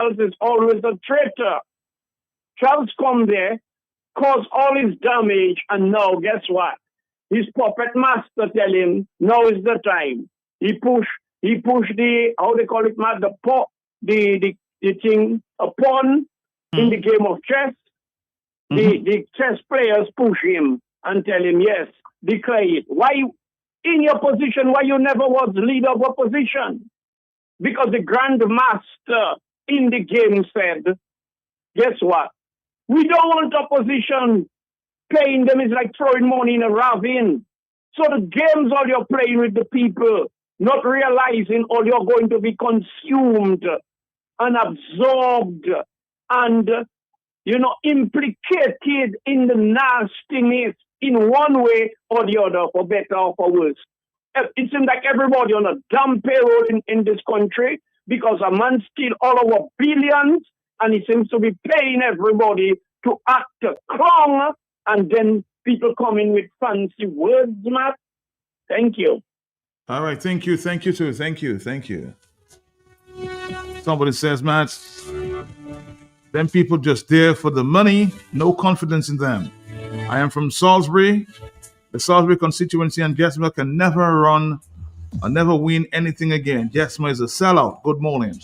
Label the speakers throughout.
Speaker 1: Charles is always a traitor. Charles come there, cause all his damage, and now guess what? His puppet master tell him, now is the time. He push the, how they call it, man, the thing, a pawn in the game of chess. The chess players push him and tell him, yes, declare it. Why, in your position, why you never was leader of opposition? Because the Grand Master in the game said, guess what? We don't want opposition. Playing them is like throwing money in a ravine. So the games all you're playing with the people, not realizing all you're going to be consumed and absorbed and, implicated in the nastiness in one way or the other, for better or for worse. It seems like everybody on a damn payroll in this country because a man steal all our billions and he seems to be paying everybody to act clown, and then people come in with fancy words, Matt. Thank you.
Speaker 2: All right, thank you too. Thank you. Somebody says, Matt, them people just there for the money, no confidence in them. I am from Salisbury. The Salisbury constituency and Jesma can never run or never win anything again. Jesma is a sellout. Good morning.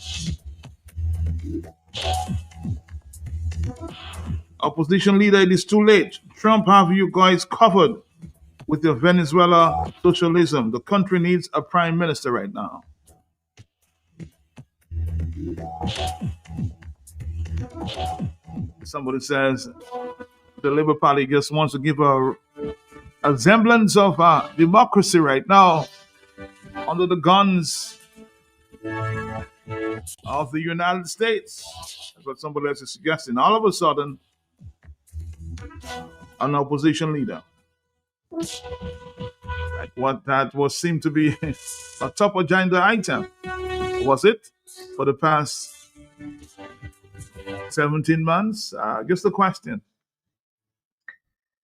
Speaker 2: Opposition leader, it is too late. Trump have you guys covered with your Venezuela socialism. The country needs a prime minister right now. Somebody says the Labour Party just wants to give a semblance of democracy right now under the guns of the United States. That's what somebody else is suggesting. All of a sudden, an opposition leader, like what that was seemed to be a top agenda item, was it for the past 17 months? Just the question.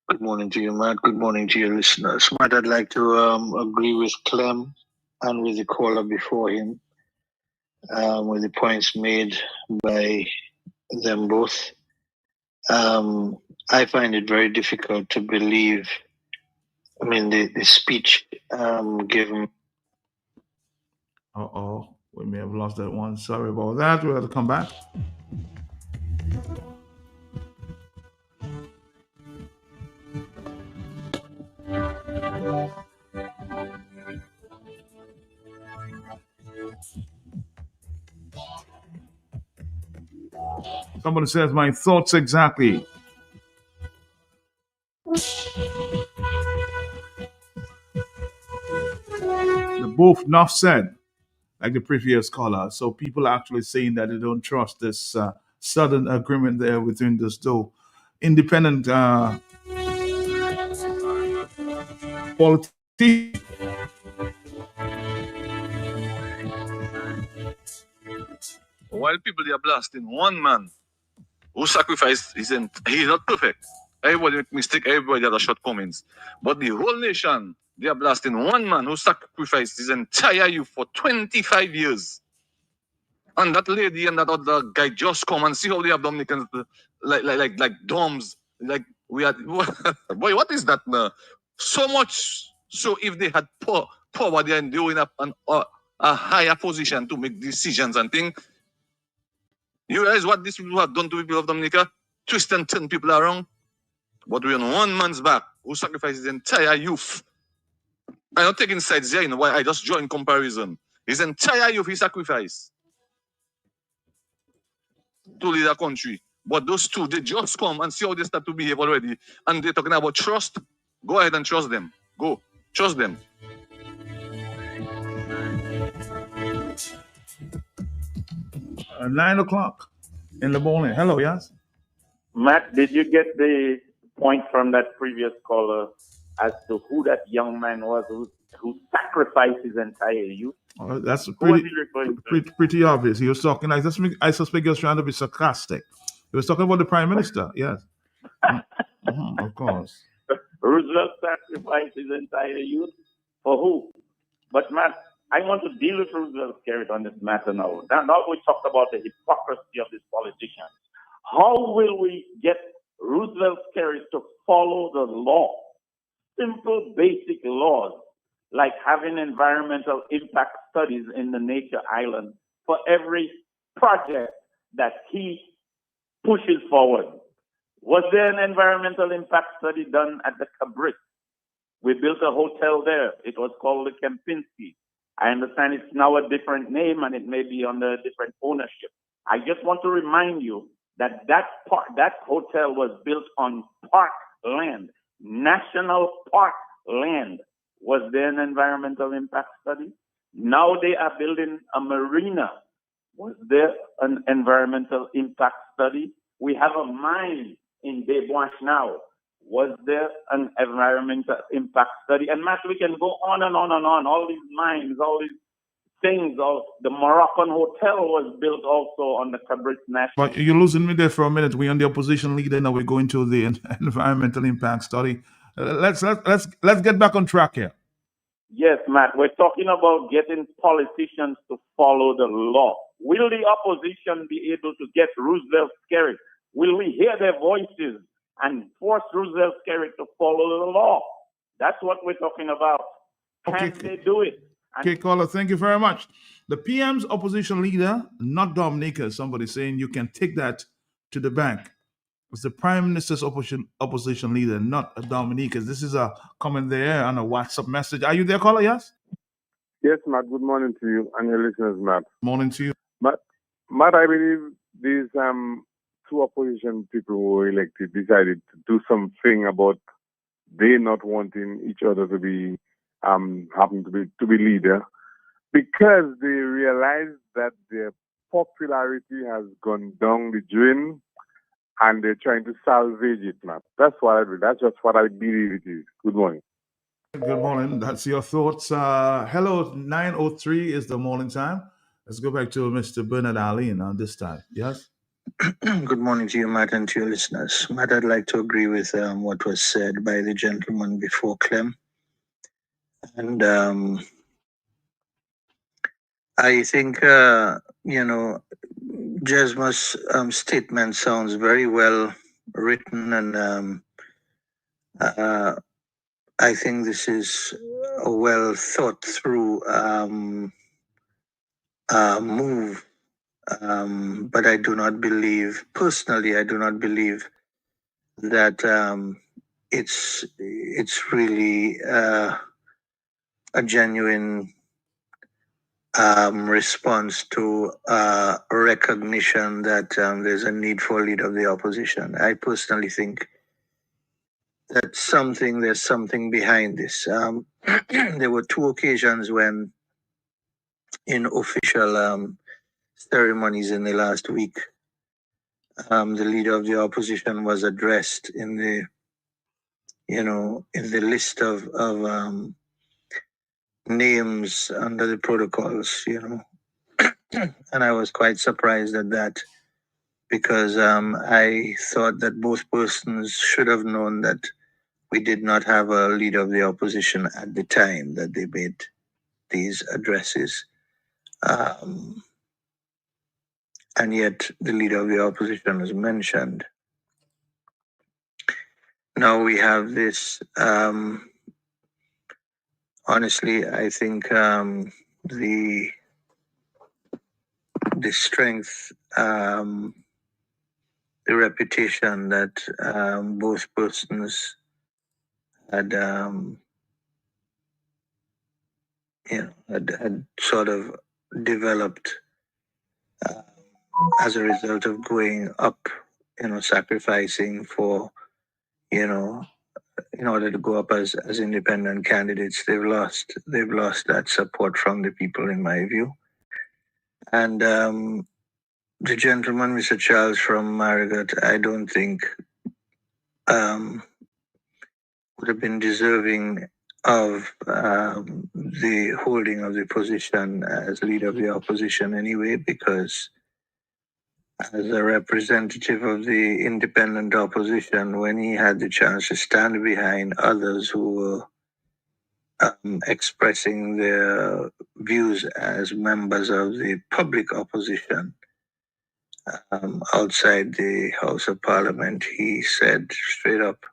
Speaker 3: Good morning to you, Matt. Good morning to your listeners. Matt, I'd like to agree with Clem and with the caller before him, with the points made by them both. I find it very difficult to believe, the speech given.
Speaker 2: We may have lost that one. Sorry about that. We'll have to come back. Somebody says, my thoughts exactly. Both enough said, like the previous caller. So people are actually saying that they don't trust this sudden agreement there within this independent politician.
Speaker 4: While people are blasting one man who sacrificed he's not perfect. Everybody make mistake, everybody has shortcomings. But the whole nation, they are blasting one man who sacrificed his entire youth for 25 years. And that lady and that other guy just come and see how they have Dominicans like doms. Like we are boy, what is that now? So much so if they had power they are doing up a higher position to make decisions and things. You realize what these people have done to people of Dominica? Twist and turn people around. But we're on one man's back who sacrificed his entire youth. I'm not taking sides here, why I just join comparison. His entire youth he sacrificed to lead a country. But those two, they just come and see how they start to behave already. And they're talking about trust. Go ahead and trust them. Go. Trust them.
Speaker 2: 9 o'clock in the morning. Hello, yes?
Speaker 5: Matt, did you get the point from that previous caller as to who that young man was who sacrificed his entire youth?
Speaker 2: That's pretty obvious. He was talking, I suspect he was trying to be sarcastic. He was talking about the Prime Minister, yes. Of course.
Speaker 5: Roosevelt sacrificed his entire youth for who? But Matt, I want to deal with Roosevelt Skerrit on this matter now. Now we talked about the hypocrisy of these politicians. How will we get Roosevelt Skerrit to follow the law? Simple, basic laws, like having environmental impact studies in the nature island for every project that he pushes forward. Was there an environmental impact study done at the Cabrit? We built a hotel there. It was called the Kempinski. I understand it's now a different name and it may be under different ownership. I just want to remind you that that hotel was built on park land, national park land. Was there an environmental impact study? Now they are building a marina. Was there an environmental impact study? We have a mine in Baie Blanche now. Was there an environmental impact study? And Matt, we can go on and on and on. All these mines, all these things. The Moroccan hotel was built also on the Cabrit National.
Speaker 2: But you're losing me there for a minute. We're on the opposition leader now. We're going to the environmental impact study. Let's get back on track here.
Speaker 5: Yes, Matt. We're talking about getting politicians to follow the law. Will the opposition be able to get Roosevelt Skerrit? Will we hear their voices and force Roosevelt Skerrit to follow the law? That's what we're talking about. Can they do it?
Speaker 2: Okay, caller, thank you very much. The PM's opposition leader, not Dominica, somebody saying you can take that to the bank. It's the Prime Minister's opposition leader, not a Dominica. This is a comment there on a WhatsApp message. Are you there, caller? Yes?
Speaker 6: Yes, Matt. Good morning to you and your listeners, Matt.
Speaker 2: Morning to you.
Speaker 6: Matt, I believe these two opposition people who were elected decided to do something about they not wanting each other to be happen to be leader, because they realized that their popularity has gone down the drain and they're trying to salvage it, Matt. That's just what I believe it is. Good morning.
Speaker 2: Good morning. That's your thoughts. Hello, 9:03 is the morning time. Let's go back to Mr. Bernard Arlene on this time. Yes?
Speaker 3: Good morning to you, Matt, and to your listeners. Matt, I'd like to agree with what was said by the gentleman before Clem. And I think, Jesma's statement sounds very well written, and I think this is a well thought through move. But I do not believe, personally, that it's really a genuine response to recognition that there's a need for a leader of the opposition. I personally think that there's something behind this. There were two occasions when, in official ceremonies in the last week, the leader of the opposition was addressed in the list of names under the protocols, and I was quite surprised at that, because I thought that both persons should have known that we did not have a leader of the opposition at the time that they made these addresses. And yet the leader of the opposition was mentioned. Now we have this, honestly, I think the strength, the reputation that both persons had, had sort of developed as a result of going up, sacrificing for, in order to go up as independent candidates. They've lost that support from the people, in my view. And the gentleman, Mr. Charles from Marigot, I don't think would have been deserving of the holding of the position as leader of the opposition anyway, because as a representative of the independent opposition, when he had the chance to stand behind others who were expressing their views as members of the public opposition outside the House of Parliament. He said straight up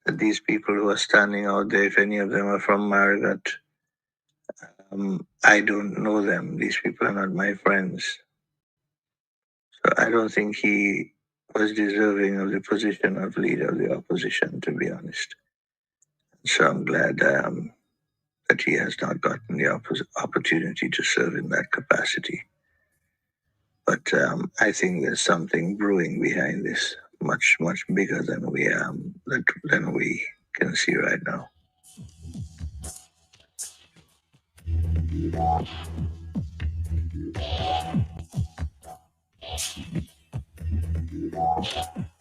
Speaker 3: that these people who are standing out there, if any of them are from Marigot, I don't know them. These people are not my friends. So I don't think he was deserving of the position of leader of the opposition, to be honest. So I'm glad that he has not gotten the opportunity to serve in that capacity. But I think there's something brewing behind this, much bigger than we can see right now.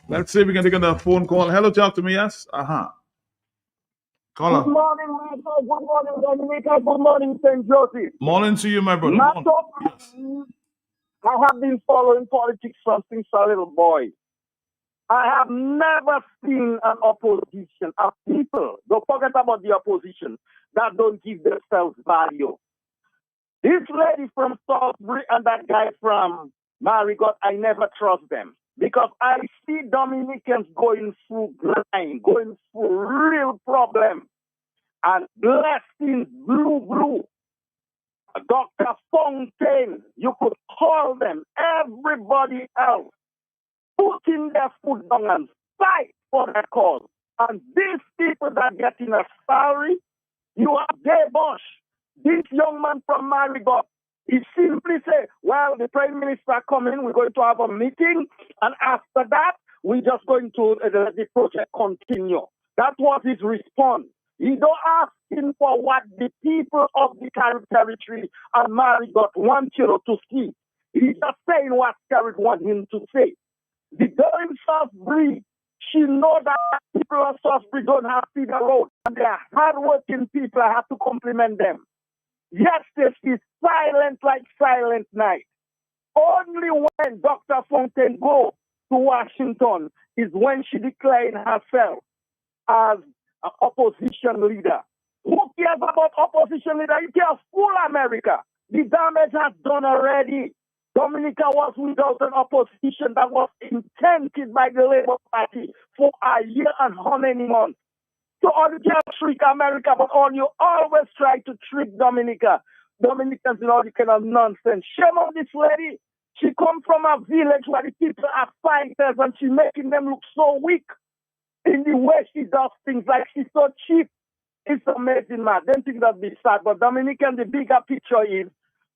Speaker 2: Let's see if we can take another phone call. Hello, talk to me. Yes. Caller.
Speaker 1: Good morning, Michael. Good morning, Dominica. Good morning, St. Joseph.
Speaker 2: Morning to you, my brother.
Speaker 1: Yes. I have been following politics since a little boy. I have never seen an opposition, a people, don't forget about the opposition, that don't give themselves value. This lady from Salisbury and that guy from Marigot, I never trust them. Because I see Dominicans going through grind, going through real problems, and blessings blue. Dr. Fontaine, you could call them, everybody else, putting their foot down and fight for their cause. And these people that get in a salary, you have Debosh, this young man from Marigot. He simply said, well, the Prime Minister coming, we're going to have a meeting, and after that, we're just going to let the project continue. That was his response. He don't ask him for what the people of the Carib territory and Marigot want you to see. He's just saying what Carib want him to say. The girl in Salisbury, she know that people of Salisbury don't have to the road, and they are hardworking people. I have to compliment them. Yes, this is silent like silent night. Only when Dr. Fontaine goes to Washington is when she declared herself as an opposition leader. Who cares about opposition leader? You care full America. The damage has done already. Dominica was without an opposition that was intended by the Labour Party for a year and how many months. So all you can trick America, but all you always try to trick Dominica. Dominicans and all the kind of nonsense. Shame on this lady. She come from a village where the people are fighters and she's making them look so weak in the way she does things, like she's so cheap. It's amazing, man. Don't think that'd be sad. But Dominican, the bigger picture is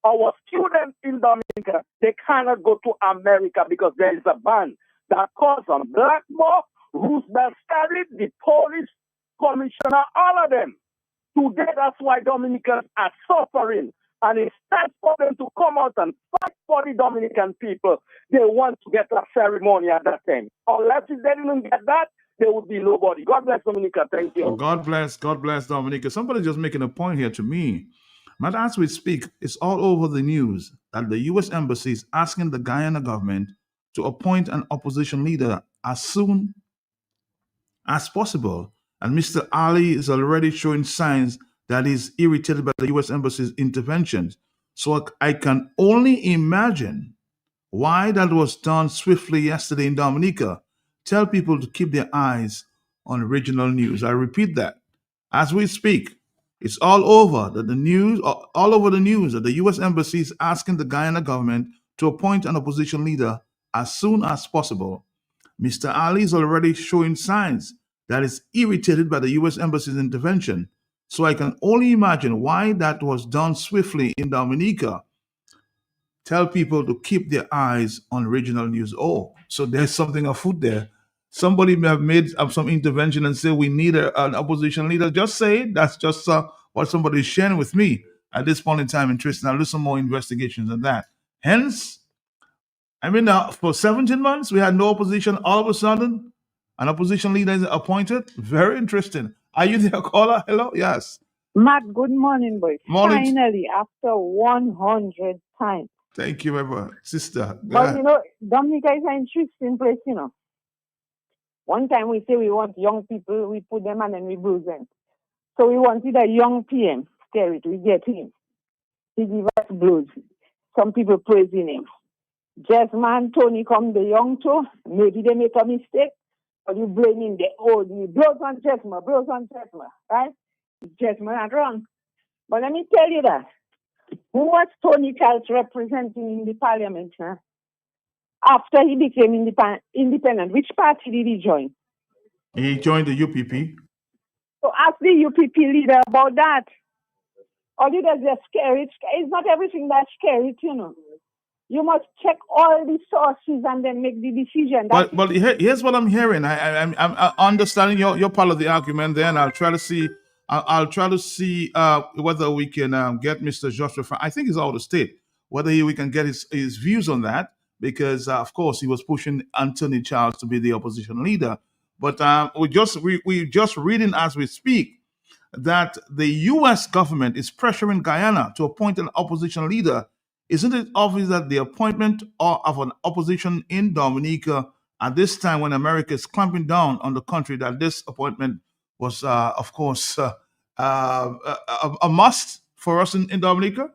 Speaker 1: our students in Dominica, they cannot go to America because there is a ban that calls on Blackmore, Roosevelt Scarlett, the police commissioner, all of them. Today, that's why Dominicans are suffering. And instead for them to come out and fight for the Dominican people, they want to get a ceremony at that time. Unless if they didn't get that, there would be nobody. God bless Dominica. Thank you.
Speaker 2: Oh, God bless Dominica. Somebody just making a point here to me. But as we speak, it's all over the news that the U.S. Embassy is asking the Guyana government to appoint an opposition leader as soon as possible. And Mr. Ali is already showing signs that he's irritated by the U.S. Embassy's interventions. So I can only imagine why that was done swiftly yesterday in Dominica. Tell people to keep their eyes on regional news. I repeat that. As we speak, it's all over the news that the U.S. Embassy is asking the Guyana government to appoint an opposition leader as soon as possible. Mr. Ali is already showing signs that is irritated by the U.S. Embassy's intervention. So I can only imagine why that was done swiftly in Dominica. Tell people to keep their eyes on regional news. Oh, so there's something afoot there. Somebody may have made some intervention and say we need an opposition leader. Just say it. That's just what somebody is sharing with me at this point in time in Tristan. I'll do some more investigations on that. Hence, for 17 months, we had no opposition. All of a sudden, an opposition leader is appointed. Very interesting. Are you there, caller? Hello? Yes.
Speaker 7: Matt, good morning, boy.
Speaker 2: Morning.
Speaker 7: Finally, after 100 times.
Speaker 2: Thank you, my sister.
Speaker 7: But Dominica is an interesting place, One time we say we want young people, we put them and then we bruise them. So we wanted a young PM. Scary, we get him. He give us blows. Some people praising him. Jesman, Tony come the young too. Maybe they make a mistake. But you blaming the old. You blows on Jesma, right? Jesma not wrong. But let me tell you that. Who was Tony Charles representing in the parliament? Huh? After he became independent, which party did he join?
Speaker 2: He joined the UPP.
Speaker 7: So ask the UPP leader about that. Or you just scare it. It's not everything that's scary, you know. You must check all the sources and then make the decision.
Speaker 2: But here's what I'm hearing. I'm understanding your part of the argument there, and I'll try to see. I'll try to see whether we can get Mr. Joshua. I think he's out of state. Whether we can get his views on that, because of course he was pushing Anthony Charles to be the opposition leader. But we just reading as we speak that the U.S. government is pressuring Guyana to appoint an opposition leader. Isn't it obvious that the appointment of an opposition in Dominica at this time when America is clamping down on the country, that this appointment was, of course, a must for us in Dominica?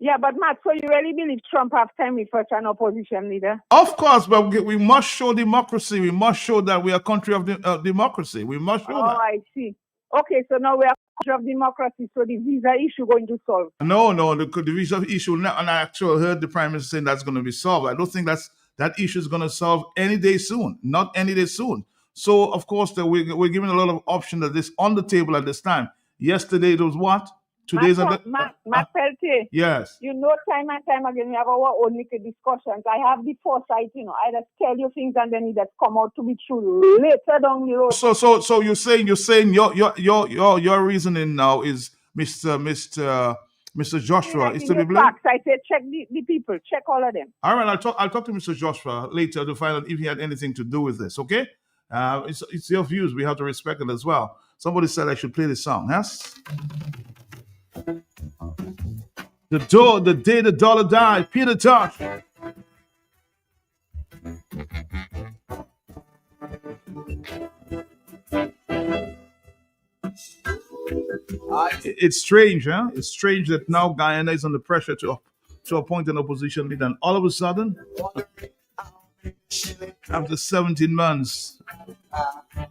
Speaker 7: Yeah, but Matt, so you really believe Trump has time with such an opposition leader?
Speaker 2: Of course, but we must show democracy. We must show that we are a country of democracy. We must show that.
Speaker 7: Oh, I see. Okay, so now we are a country of democracy, so the visa issue going to solve?
Speaker 2: No, the visa issue, and I actually heard the Prime Minister saying that's going to be solved. I don't think that issue is going to solve any day soon, not any day soon. So, of course, we're giving a lot of options that is on the table at this time. Yesterday, it was what? Today's
Speaker 7: Matt Peltier.
Speaker 2: Yes.
Speaker 7: You know, time and time again, we have our own wicked discussions. I have the foresight, you know. I just tell you things and then it just come out to be true later down the road.
Speaker 2: So you're saying your reasoning now is Mr. Joshua is to be blamed?
Speaker 7: Facts. I said check the people, check all of them.
Speaker 2: All right, I'll talk to Mr. Joshua later to find out if he had anything to do with this. Okay, it's your views. We have to respect it as well. Somebody said I should play this song. Yes. The day the dollar died, Peter Tosh. It's strange, huh? It's strange that now Guyana is under pressure to appoint an opposition leader, and all of a sudden, after 17 months,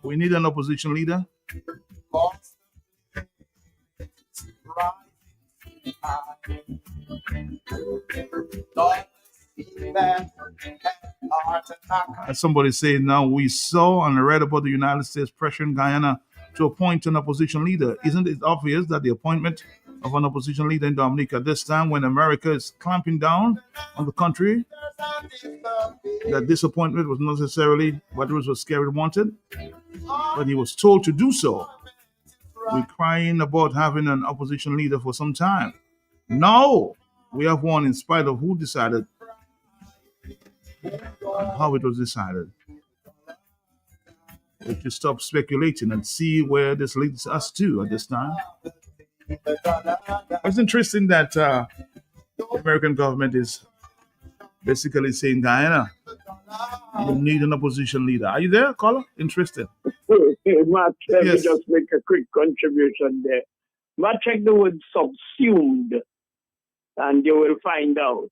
Speaker 2: we need an opposition leader. As somebody saying now, we saw and read about the United States pressuring Guyana to appoint an opposition leader. Isn't it obvious that the appointment of an opposition leader in Dominica at this time when America is clamping down on the country, that this appointment was not necessarily what was Scary wanted, but he was told to do so. We're crying about having an opposition leader for some time. Now we have one in spite of who decided and how it was decided. We should stop speculating and see where this leads us to at this time. It's interesting that the American government is basically saying, Guyana, you need an opposition leader. Are you there, caller? Interested.
Speaker 1: Matt, let me
Speaker 2: Yes.
Speaker 1: just make a quick contribution there. Matt, check the word subsumed, and you will find out.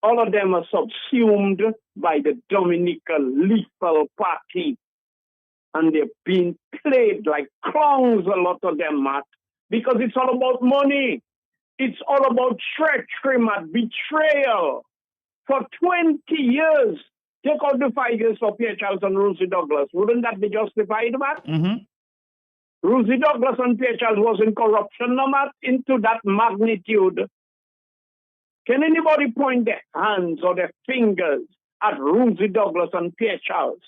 Speaker 1: All of them are subsumed by the Dominican Lethal Party, and they're being played like clowns, a lot of them, Matt, because it's all about money. It's all about treachery, Matt, betrayal. For 20 years, take out the 5 years for Pierre Charles and Rosie Douglas. Wouldn't that be justified, Matt?
Speaker 2: Mm-hmm.
Speaker 1: Rosie Douglas and Pierre Charles was in corruption, no, Matt, into that magnitude. Can anybody point their hands or their fingers at Rosie Douglas and Pierre Charles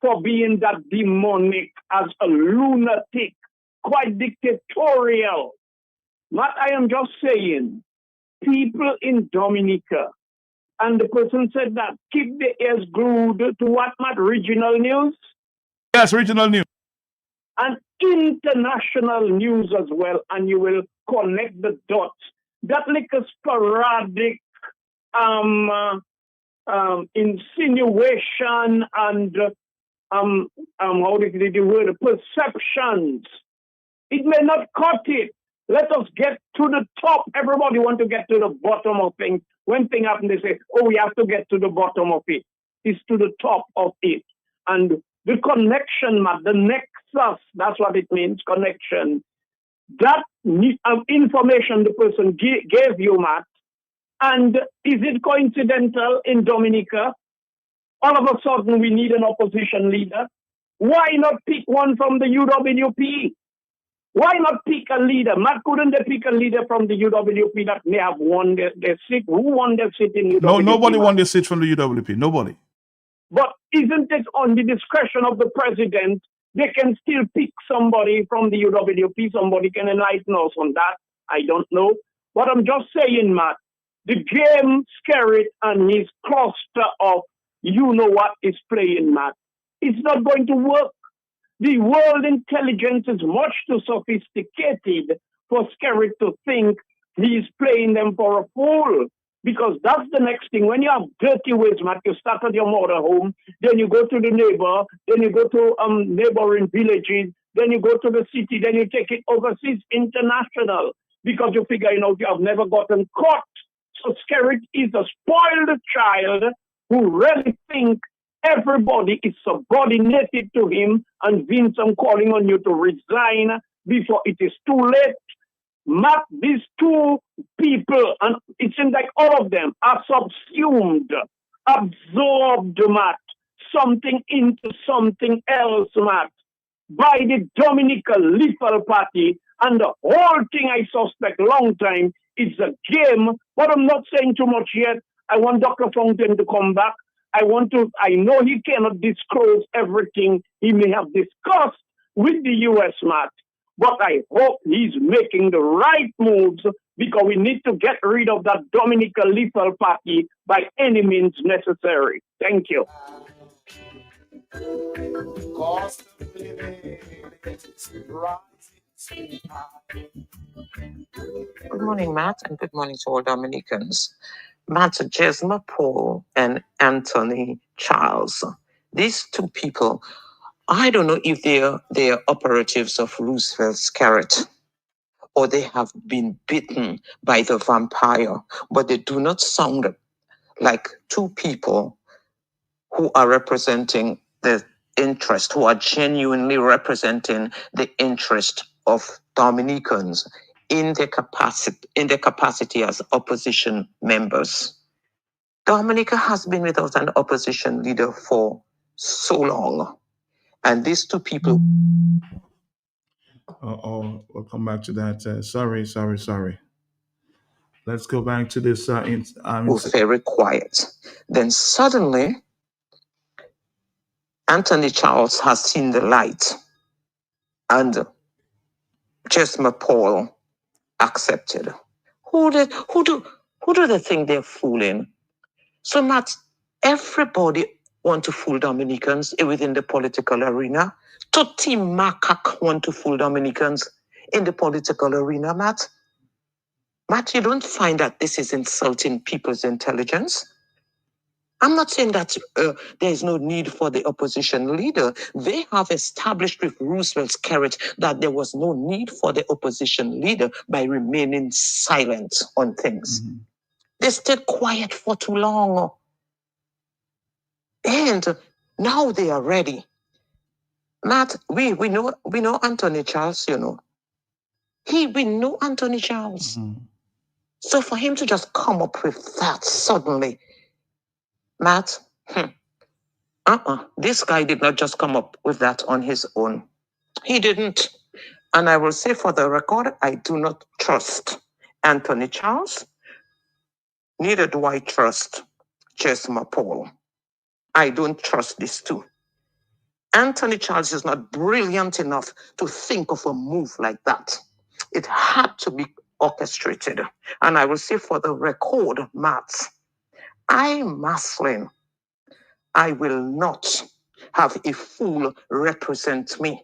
Speaker 1: for being that demonic as a lunatic, quite dictatorial? Matt, I am just saying, people in Dominica, and the person said that, keep the ears glued to what, Matt? Regional news?
Speaker 2: Yes, regional news.
Speaker 1: And international news as well, and you will connect the dots. That like a sporadic insinuation and how do you the word, perceptions It may not cut it. Let us get to the top. Everybody want to get to the bottom of things. When things happen, they say, oh, we have to get to the bottom of it. It's to the top of it. And the connection, Matt, the nexus, that's what it means, connection. That information the person gave you, Matt, and is it coincidental in Dominica? All of a sudden, we need an opposition leader. Why not pick one from the UWP? Why not pick a leader? Matt, couldn't they pick a leader from the UWP that may have won their seat? Who won their seat in UWP?
Speaker 2: No, nobody won their seat from the UWP. Nobody.
Speaker 1: But isn't it on the discretion of the president? They can still pick somebody from the UWP. Somebody can enlighten us on that. I don't know. But I'm just saying, Matt, the game Skerrit and his cluster of you-know-what is playing, Matt. It's not going to work. The world intelligence is much too sophisticated for Skerrit to think he's playing them for a fool. Because that's the next thing. When you have dirty ways, Matt, you start at your mother home, then you go to the neighbor, then you go to neighboring villages, then you go to the city, then you take it overseas, international, because you figure, you have never gotten caught. So Skerrit is a spoiled child who really thinks everybody is subordinated to him, and Vince, I'm calling on you to resign before it is too late. Matt, these two people, and it seems like all of them are subsumed, absorbed, Matt, something into something else, Matt, by the Dominica Lethal Party, and the whole thing I suspect long time is a game, but I'm not saying too much yet. I want Dr. Fountain to come back. I know he cannot disclose everything he may have discussed with the U.S., Matt, but I hope he's making the right moves because we need to get rid of that Dominica Lethal Party by any means necessary. Thank you.
Speaker 8: Good morning, Matt, and good morning to all Dominicans. Matt, Jesma Paul and Anthony Charles. These two people, I don't know if they're operatives of Roosevelt Skerrit or they have been bitten by the vampire, but they do not sound like two people who are representing the interest, who are genuinely representing the interest of Dominicans in their capacity as opposition members. Dominica has been without an opposition leader for so long. And these two people...
Speaker 2: We'll come back to that. Sorry. Let's go back to this.
Speaker 8: Were very quiet. Then suddenly, Anthony Charles has seen the light. And Jesma Paul accepted. Who do they think they're fooling? So Matt, everybody want to fool Dominicans within the political arena. Toti Makak want to fool Dominicans in the political arena, Matt. Matt, you don't find that this is insulting people's intelligence? I'm not saying that there is no need for the opposition leader. They have established with Roosevelt Skerrit that there was no need for the opposition leader by remaining silent on things. Mm-hmm. They stayed quiet for too long. And now they are ready. Matt, we know Anthony Charles, We know Anthony Charles. Mm-hmm. So for him to just come up with that suddenly, Matt, this guy did not just come up with that on his own. He didn't. And I will say for the record, I do not trust Anthony Charles. Neither do I trust Jesma Paul. I don't trust these two. Anthony Charles is not brilliant enough to think of a move like that. It had to be orchestrated. And I will say for the record, Matt, Maslin, I will not have a fool represent me.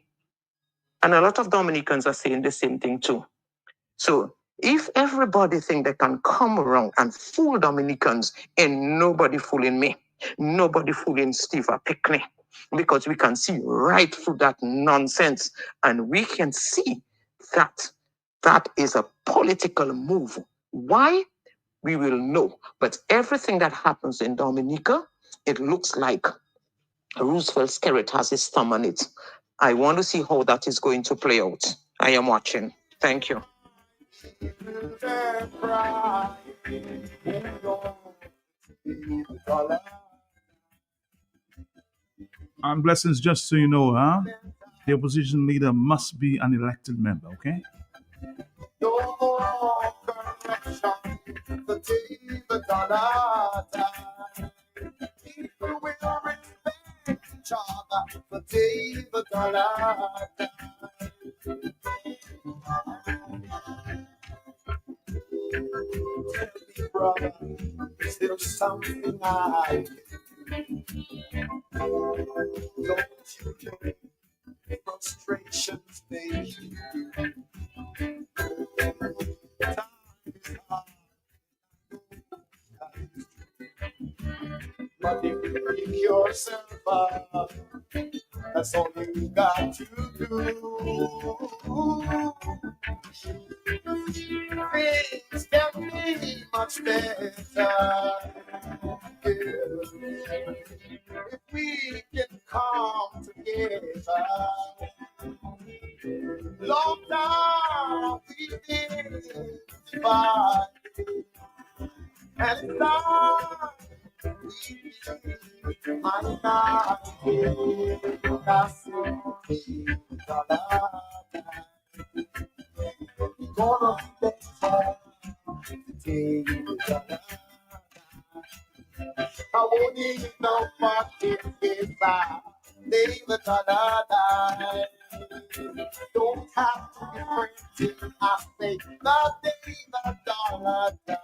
Speaker 8: And a lot of Dominicans are saying the same thing too. So if everybody think they can come around and fool Dominicans, and nobody fooling me, nobody fooling Steve Pickney, because we can see right through that nonsense, and we can see That is a political move. Why? We will know. But everything that happens in Dominica, it looks like Roosevelt Skerrit has his thumb on it. I want to see how that is going to play out. I am watching. Thank you.
Speaker 2: And blessings, just so you know, the opposition leader must be an elected member, okay?
Speaker 9: No more corruption, the David Dollar time. People will respect each other, the David Dollar time. Tell me, brother, is there something I can do? Don't you think frustrations make you do? But if you pick yourself up, that's all you got to do. Things can be much better, if we can come together. Long time we've been divided, and now I'm not here. That's gonna be better today. I won't need no fucking pizza. Leave it another. Don't have to be printing. I say nothing but dollar time.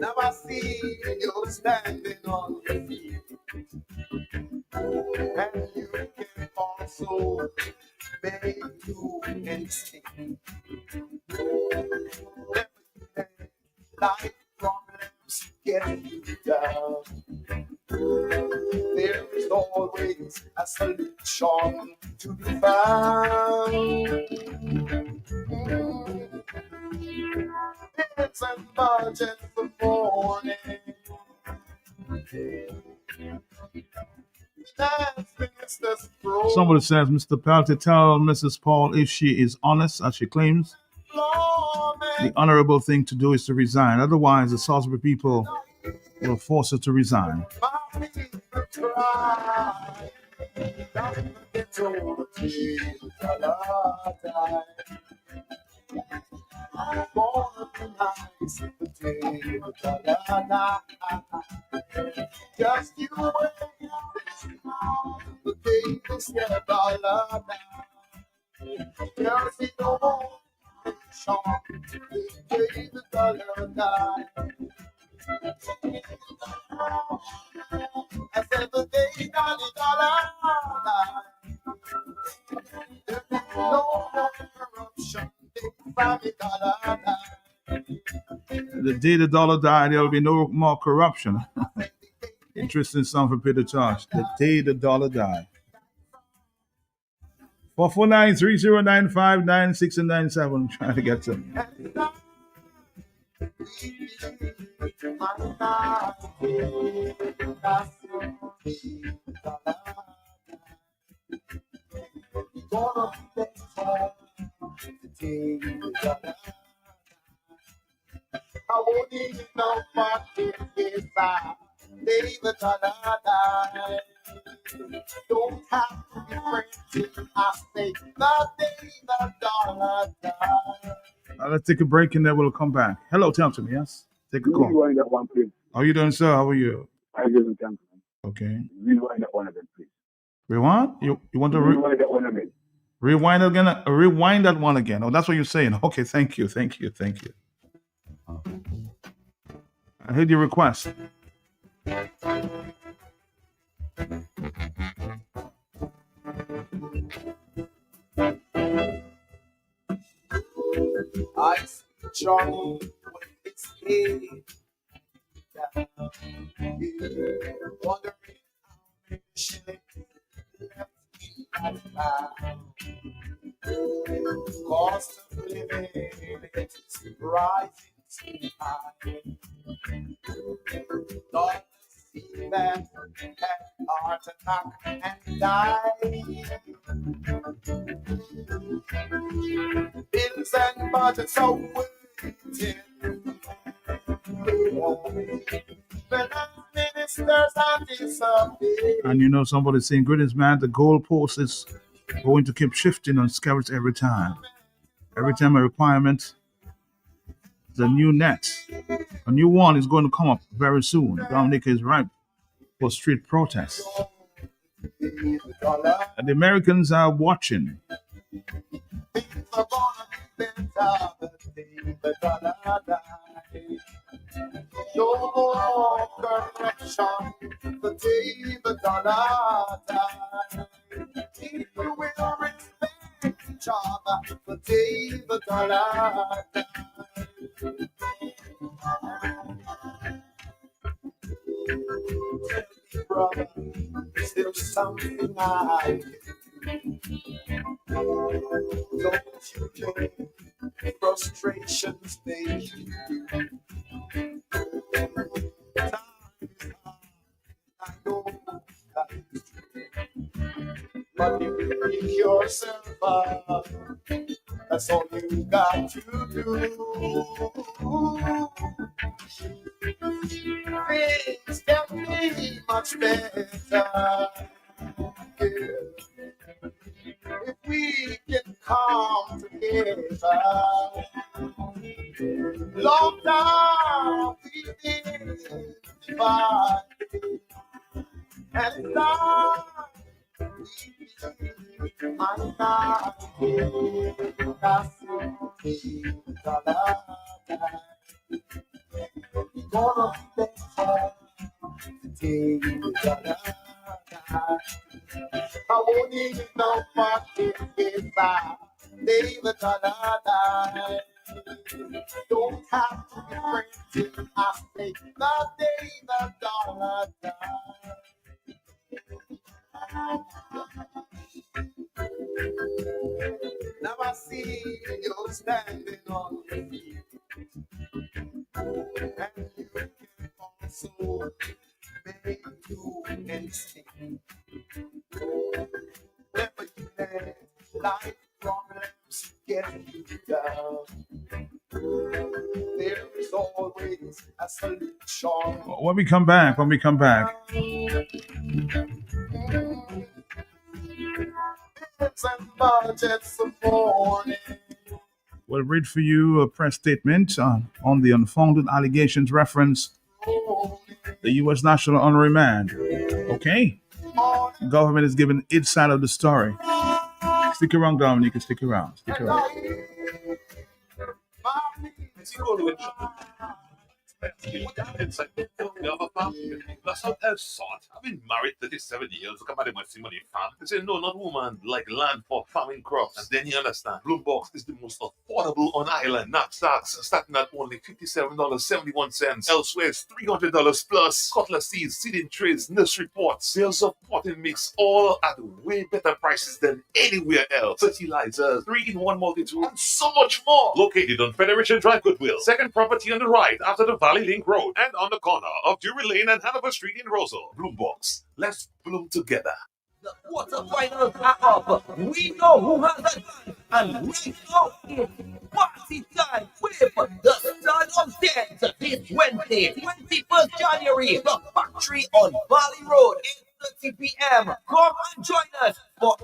Speaker 9: Now I see you standing on your feet, and you can also make you instinct. Life problems get you down. There is always a solution to be found. It's a budget for morning.
Speaker 2: Somebody says, Mr. Peltier, tell Mrs. Paul if she is honest, as she claims, the honorable thing to do is to resign. Otherwise, the Salisbury people will force her to resign.
Speaker 9: I'm gonna be nice just you wait. The day is get dollar now. There's no more shop. The dollar now. I said the day dollar now. There's no more corruption.
Speaker 2: The day the dollar died, there will be no more corruption. Interesting song for Peter Tosh. The day the dollar died. 449-3095-96 and 97. Trying to get to me.
Speaker 9: I won't need no fucking pizza. Leave it another. Don't have to be printing. I say nothing but dollar time.
Speaker 2: Let's take a break and then we'll come back. Hello, tell to me, yes? Take a call.
Speaker 6: Rewind that one, please.
Speaker 2: How are you doing, sir? How are you?
Speaker 6: I give you thanks.
Speaker 2: Okay.
Speaker 6: Rewind that one again, please.
Speaker 2: Rewind? You want to
Speaker 6: rewind that one again?
Speaker 2: Rewind again? Rewind that one again. Oh, that's what you're saying. Okay, thank you. I heard your request.
Speaker 9: I see Johnny with his head down, wondering how many shillings Lord, see that heart attack and die. Bills and budgets are waiting. When ministers are disappearing.
Speaker 2: And you know, somebody's saying, goodness, man, the goalpost is going to keep shifting on Scarrett every time. Every time a requirement, the new net, a new one is going to come up very soon. Dominica is right for street protests. And the Americans are watching.
Speaker 9: Things are gonna be better, but they're gonna die. No more correction, the day the dollar die. If you will respect each other, the day the dollar die. Brother, is there something I can do? Don't you take frustrations, baby. I know that is true. But if you pick yourself up, that's all you got to do. Things can be much better, yeah. If we can come together. Long down we did divide, and now I'm not gonna be better today. I won't need no pocket if I leave the dollar. Don't have to be printed. I say the day the dollar dies. Now I see you standing on your feet, and you can also make you anything. Never you let life problems get you down. There is always a solution.
Speaker 2: When we come back,
Speaker 9: And budgets of morning.
Speaker 2: we'll read for you a press statement on the unfounded allegations reference the U.S. National on remand. Okay? The government is giving its side of the story. Stick around, Dominic. Stick around. Stick around.
Speaker 10: That's how else sort. I've been married 37 years. Look at my money farm. They say, no, not woman, like land for farming crops. And then you understand, Bloombox is the most affordable on island. Knapsacks starting at only $57.71. Elsewhere, it's $300 plus. Cutlass seeds, seeding trays, nursery pots, sales of potting mix, all at way better prices than anywhere else. Fertilizers, 3-in-1 multi-tool, and so much more. Located on Federation Drive, Goodwill. Second property on the right after the Valley Link Road and on the corner of Drury Lane and Hanover Street in Rosal. Bloombox. Let's bloom together.
Speaker 11: The quarterfinals are up. We know who has advanced, and right now it's party time with the Start of Dance this Wednesday, 21st January, the factory on Valley Road, 8:30 p.m. Come and join us for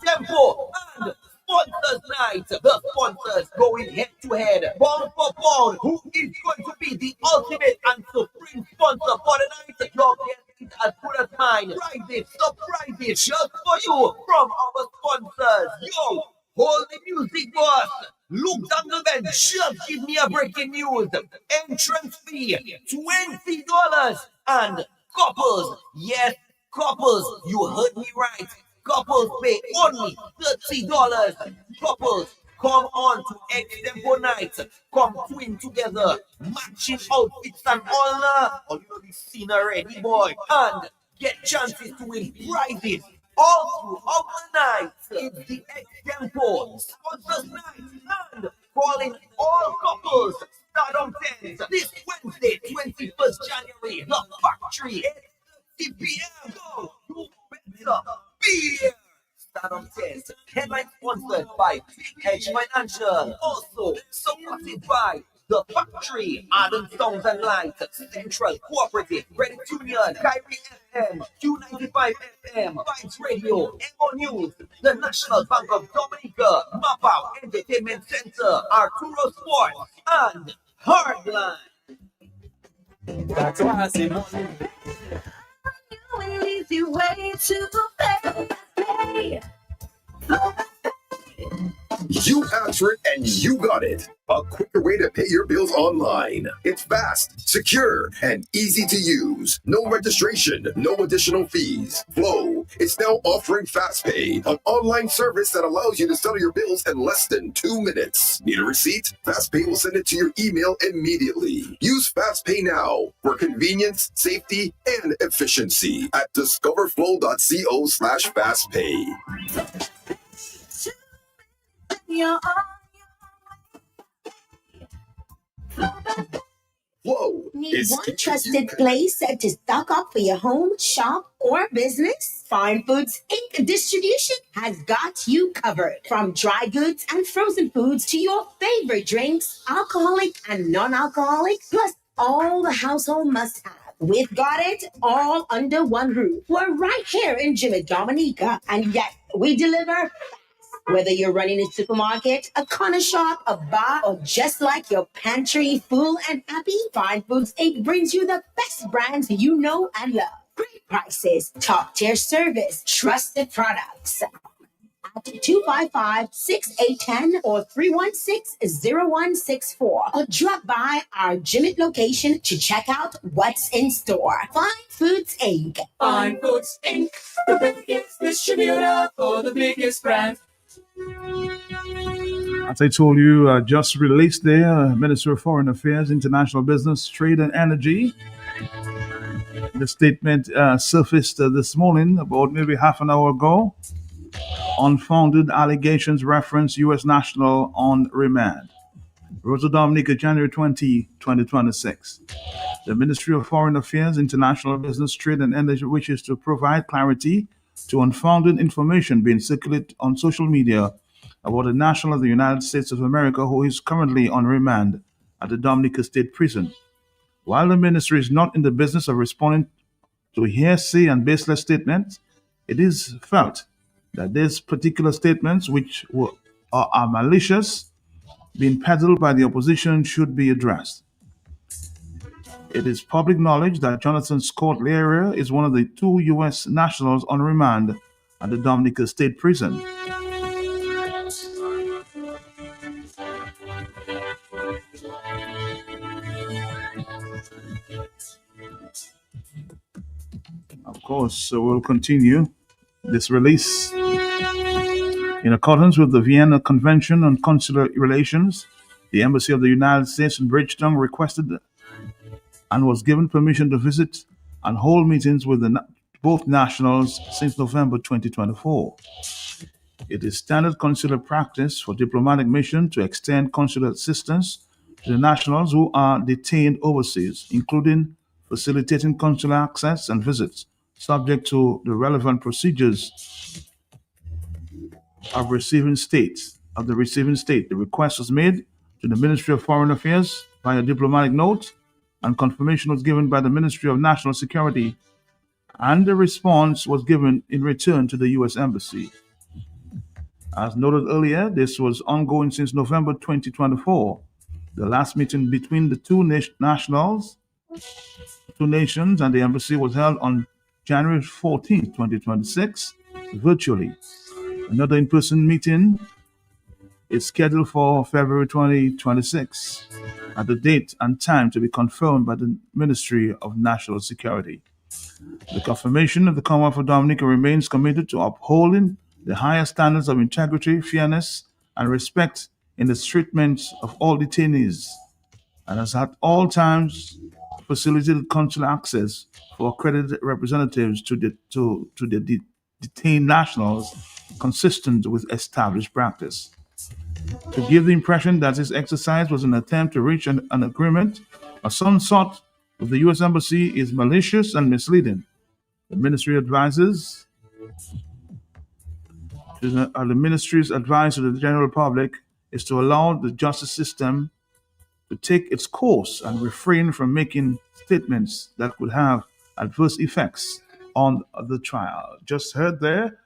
Speaker 11: X-Tempo and Sponsors Night. The sponsors going head to head, pound for pound. Who is going to be the ultimate and supreme sponsor for the night? Your guess is as good as mine. Prizes, surprises just for you from our sponsors. Yo, hold the music, boss. Luke Dangleman just give me a breaking news. Entrance fee $20 and couples, yes, couples, you heard me right. Couples pay only $30. Couples, come on to X-Tempo Night. Come twin together, matching outfits and all you know the scene already, boy. And get chances to win prizes all throughout the night. It's the X-Tempo Sponsors Night. And calling all couples, start on 10th. This Wednesday, 21st January, the factory, 8 p.m. Go, you better be here. Start on 10th. Headline sponsored by Big Edge Financial. Also supported by The Factory, Arden Sounds and Lights, Central Cooperative, Credit Union, Kyrie FM, Q95 FM, Vibes Radio, MO News, the National Bank of Dominica, Mapao Entertainment Center, Arturo Sports, and Hardline.
Speaker 9: That's why I say money. An easy way to pay.
Speaker 12: You asked for it and you got it. A quicker way to pay your bills online. It's fast, secure, and easy to use. No registration, no additional fees. Flow is now offering FastPay, an online service that allows you to settle your bills in less than 2 minutes. Need a receipt? FastPay will send it to your email immediately. Use FastPay now for convenience, safety, and efficiency at discoverflow.co/fastpay. Flow
Speaker 13: Need one trusted place to stock up for your home, shop, or business? Fine Foods Inc. Distribution has got you covered. From dry goods and frozen foods to your favorite drinks, alcoholic and non-alcoholic, plus all the household must-have. We've got it all under one roof. We're right here in Jimmy Dominica, and yet we deliver. Whether you're running a supermarket, a corner shop, a bar, or just like your pantry full and happy, Fine Foods Inc. brings you the best brands you know and love. Great prices, top-tier service, trusted products. At 255-6810 or 316-0164. Or drop by our Jimmy location to check out what's in store. Fine Foods Inc.
Speaker 9: Fine Foods Inc. The biggest distributor for the biggest brand.
Speaker 2: As I told you, just released there, Minister of Foreign Affairs, International Business, Trade and Energy. The statement surfaced this morning, about maybe half an hour ago. Unfounded allegations reference U.S. national on remand. Rosa Dominica, January 20, 2026. The Ministry of Foreign Affairs, International Business, Trade and Energy wishes to provide clarity to unfounded information being circulated on social media about a national of the United States of America who is currently on remand at the Dominica State Prison. While the ministry is not in the business of responding to hearsay and baseless statements, it is felt that these particular statements, which are malicious, being peddled by the opposition, should be addressed. It is public knowledge that Jonathan Scott Leary is one of the 2 U.S. nationals on remand at the Dominica State Prison. Of course, we'll continue this release. In accordance with the Vienna Convention on Consular Relations, the Embassy of the United States in Bridgetown requested and was given permission to visit and hold meetings with both nationals since November 2024. It is standard consular practice for diplomatic mission to extend consular assistance to the nationals who are detained overseas, including facilitating consular access and visits, subject to the relevant procedures of the receiving state. The request was made to the Ministry of Foreign Affairs via diplomatic note, and confirmation was given by the Ministry of National Security, and the response was given in return to the U.S. Embassy. As noted earlier, this was ongoing since November 2024. The last meeting between the two nations and the embassy was held on January 14, 2026, virtually. Another in-person meeting is scheduled for February 2026 at the date and time to be confirmed by the Ministry of National Security. The confirmation of the Commonwealth of Dominica remains committed to upholding the highest standards of integrity, fairness, and respect in the treatment of all detainees, and has at all times facilitated consular access for accredited representatives to the detained nationals consistent with established practice. to give the impression that this exercise was an attempt to reach an agreement of some sort with the U.S. Embassy is malicious and misleading. The ministry's advice to the general public is to allow the justice system to take its course and refrain from making statements that could have adverse effects on the trial. Just heard there,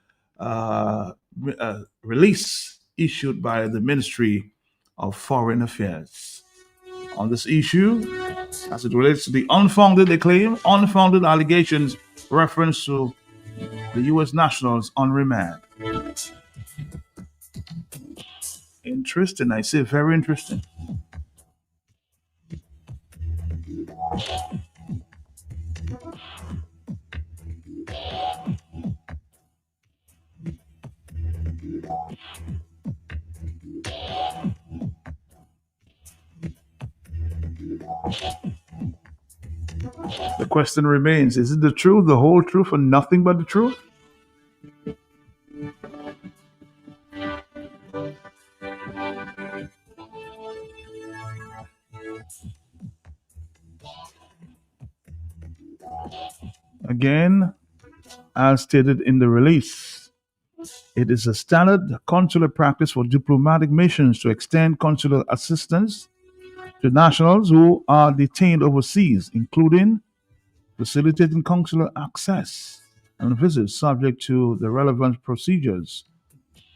Speaker 2: release issued by the Ministry of Foreign Affairs on this issue as it relates to the unfounded allegations reference to the U.S. nationals on remand. Interesting, I say very interesting. The question remains, is it the truth, the whole truth, and nothing but the truth? Again, as stated in the release, it is a standard consular practice for diplomatic missions to extend consular assistance to nationals who are detained overseas, including facilitating consular access and visits subject to the relevant procedures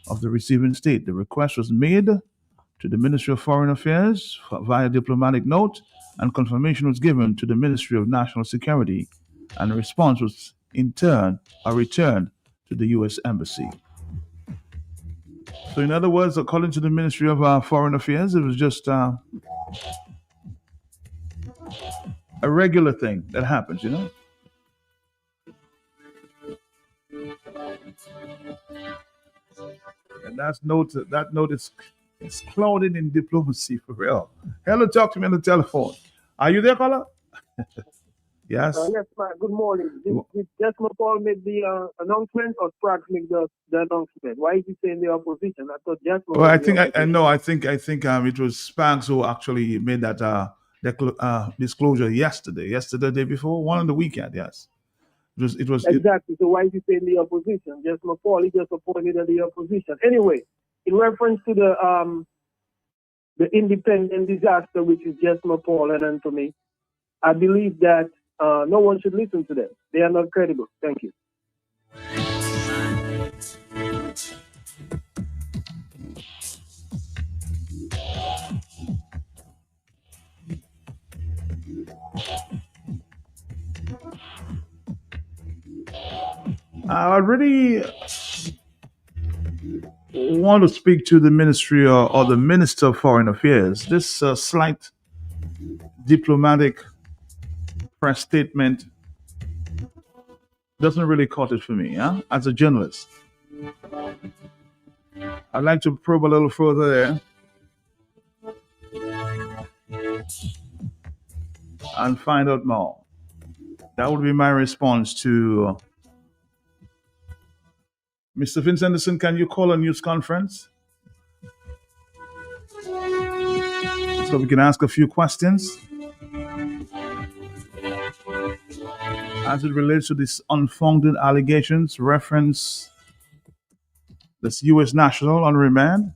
Speaker 2: of the receiving state. The request was made to the Ministry of Foreign Affairs via diplomatic note, and confirmation was given to the Ministry of National Security, and the response was in turn returned to the U.S. Embassy. So in other words, according to the Ministry of Foreign Affairs, it was just a regular thing that happens, you know? And that note is clouded in diplomacy for real. Hello, talk to me on the telephone. Are you there, caller? Yes.
Speaker 14: Yes, ma'am. Good morning. Did Jesma Paul make the announcement, or Sprague make the announcement? Why is he saying the opposition? I thought Jesma.
Speaker 2: Well, I think it was Spanks who actually made that disclosure yesterday, day before, one on the weekend. Yes, it was
Speaker 14: exactly. So why is he saying the opposition? Jesma Paul, he just appointed the opposition. Anyway, in reference to the independent disaster, which is Jesma Paul and Anthony, I believe that no one should listen to them. They are not credible. Thank you.
Speaker 2: I really want to speak to the ministry or the Minister of Foreign Affairs. This slight diplomatic press statement doesn't really cut it for me, as a journalist. I'd like to probe a little further there and find out more. That would be my response to Mr. Vince Anderson. Can you call a news conference so we can ask a few questions as it relates to these unfounded allegations reference this U.S. national on remand?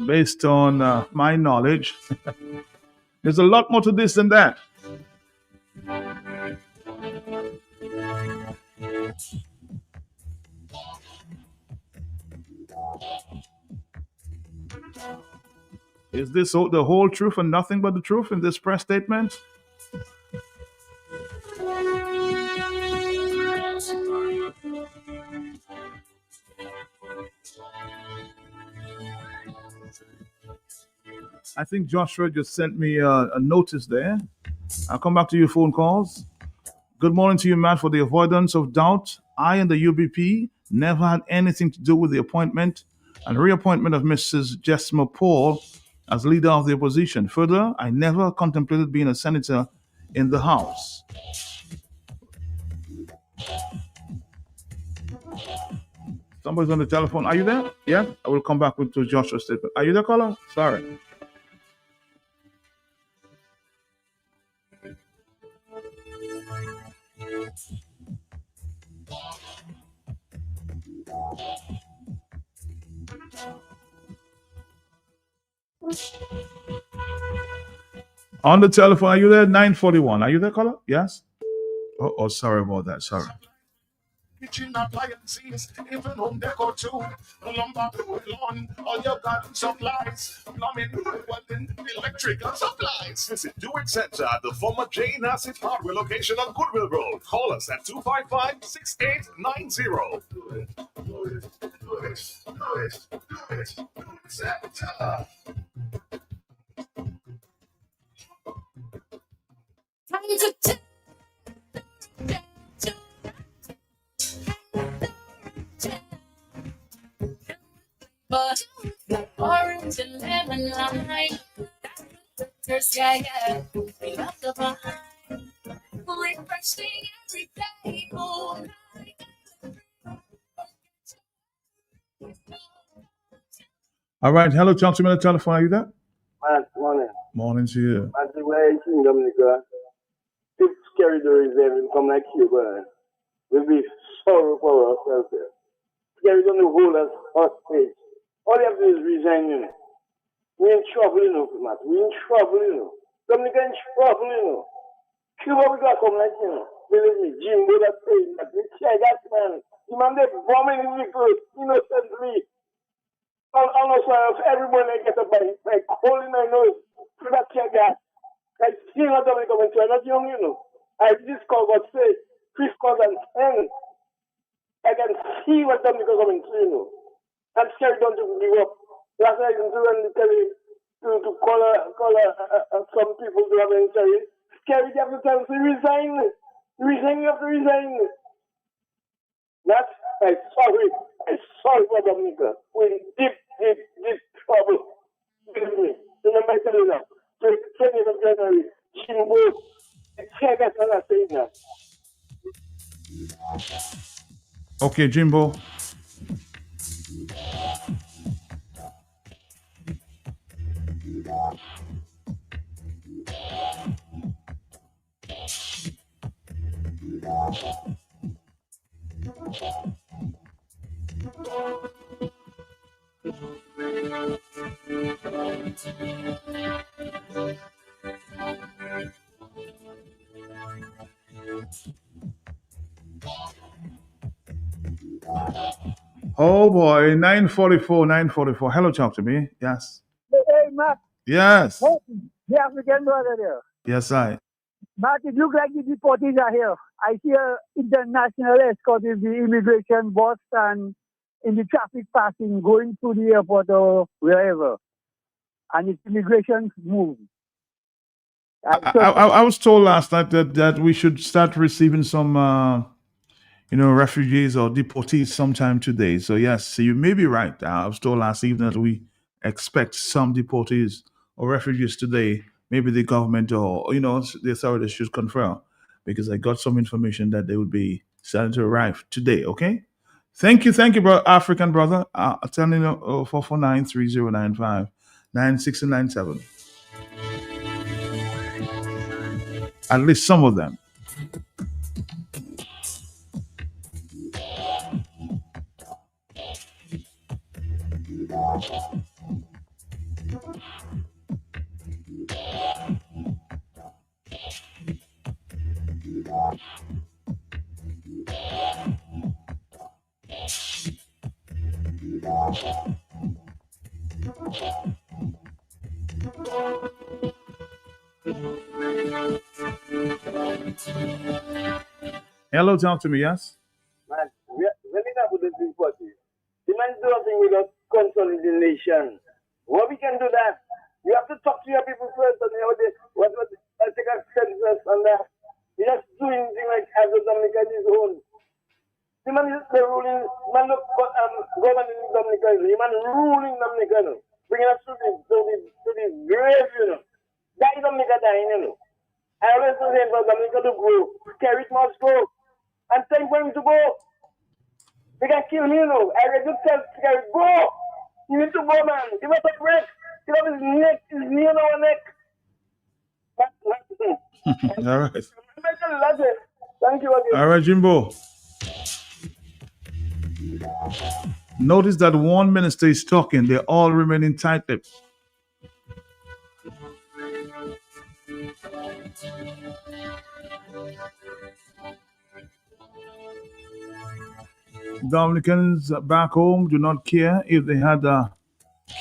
Speaker 2: Based on my knowledge, there's a lot more to this than that. Is this the whole truth and nothing but the truth in this press statement? I think Joshua just sent me a notice there. I'll come back to your phone calls. Good morning to you, Matt. For the avoidance of doubt, I and the UBP never had anything to do with the appointment and reappointment of Mrs. Jesma Paul as leader of the opposition. Further, I never contemplated being a senator in the House. Somebody's on the telephone. Are you there? Yeah? I will come back to Joshua's statement. Are you there, caller? Sorry. On the telephone, are you there? 941. Are you there, caller? Yes? Oh, sorry about that. Sorry.
Speaker 9: Kitchen appliances, even home decor too. Lumber, lawn, all your garden supplies, plumbing, welding, electrical supplies.
Speaker 10: Visit Do It Center at the former Jane Asset Hardware location on Goodwill Road. Call us at 255-6890.
Speaker 9: Do it Center.
Speaker 15: But the orange and lemon line, that's yeah, we love the vine. Refreshing every day, all night.
Speaker 2: All right. Hello, talk to me on the telephone. Are you there?
Speaker 16: Morning.
Speaker 2: Morning to you.
Speaker 16: I think we're in Dominica. If Scary the reserve will come like Cuba, we'll be sorrow for ourselves here. Scary don't hold us hostage. All you have to do is resign, you know. We're in trouble, you know, Matt. We're in trouble, you know. Dominica in trouble, you know. Cuba, we got to come like, you know. Believe me, Jimbo, that's saying that. We try that, man. The man, they're bombing people innocently. Also, everybody get up by calling my nose to that tear gas. I see what Dominica went to. I'm not young, you know. I just call what say, Chris calls and 10. I can see what Dominica coming to, you know. I'm scared don't to give up. Last night, when they tell you to call some people to have an interview, Scary, you have to tell them to resign. Resign, you have to resign. That's, I'm sorry for Dominica. We're in deep trouble. Believe me. Remember, I tell you now. 20th of January, Jimbo, check us on that thing now.
Speaker 2: Okay, Jimbo. Oh boy, 944. Hello, talk to me. Yes.
Speaker 17: Hey, Matt.
Speaker 2: Yes.
Speaker 17: Hey, the African brother there.
Speaker 2: Yes, I.
Speaker 17: Matt, it looks like the deportees are here. I see an international escort with the immigration bus and in the traffic passing going through the airport or wherever. And it's immigration move.
Speaker 2: I was told last night that we should start receiving some refugees or deportees sometime today. So yes, you may be right. I was told last evening that we expect some deportees or refugees today. Maybe the government or the authorities should confirm, because I got some information that they would be starting to arrive today. Okay, thank you, bro, African brother. I'll tell you 449-3095-9697. At least some of them. Hello, talk to me, yes?
Speaker 16: Man, when we have the deportees, the man do nothing without consulting the nation. What we can do that? You have to talk to your people first and what take a census on that. He's just doing things like as the Dominican is his own. The man is the ruling, man look government in Dominica, the man ruling Dominica, bringing us to the grave, you know. That is Dominica dying, you know. I always say for Dominica to grow, Kerry must go. And time for him to go. They can kill me, you know. I ready to tell Kerry, go! You need to go, man. Give us a break. Give up his neck, his knee on our neck.
Speaker 2: All right.
Speaker 16: Thank you again.
Speaker 2: All right, Jimbo. Notice that one minister is talking. They're all remaining tight-lipped. Dominicans back home do not care. If they had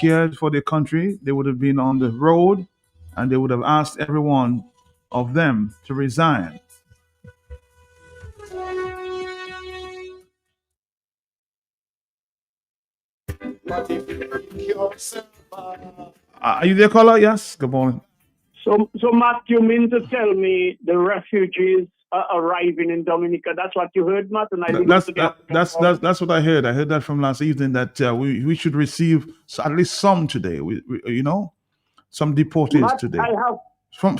Speaker 2: cared for their country, they would have been on the road and they would have asked every one of them to resign. Are you there, caller? Yes. Good morning.
Speaker 1: So Matt, you mean to tell me the refugees are arriving in Dominica? That's what you heard, Matt? And
Speaker 2: That's what I heard. I heard that from last evening that we should receive at least some today. We some deportees
Speaker 1: Matt,
Speaker 2: today. From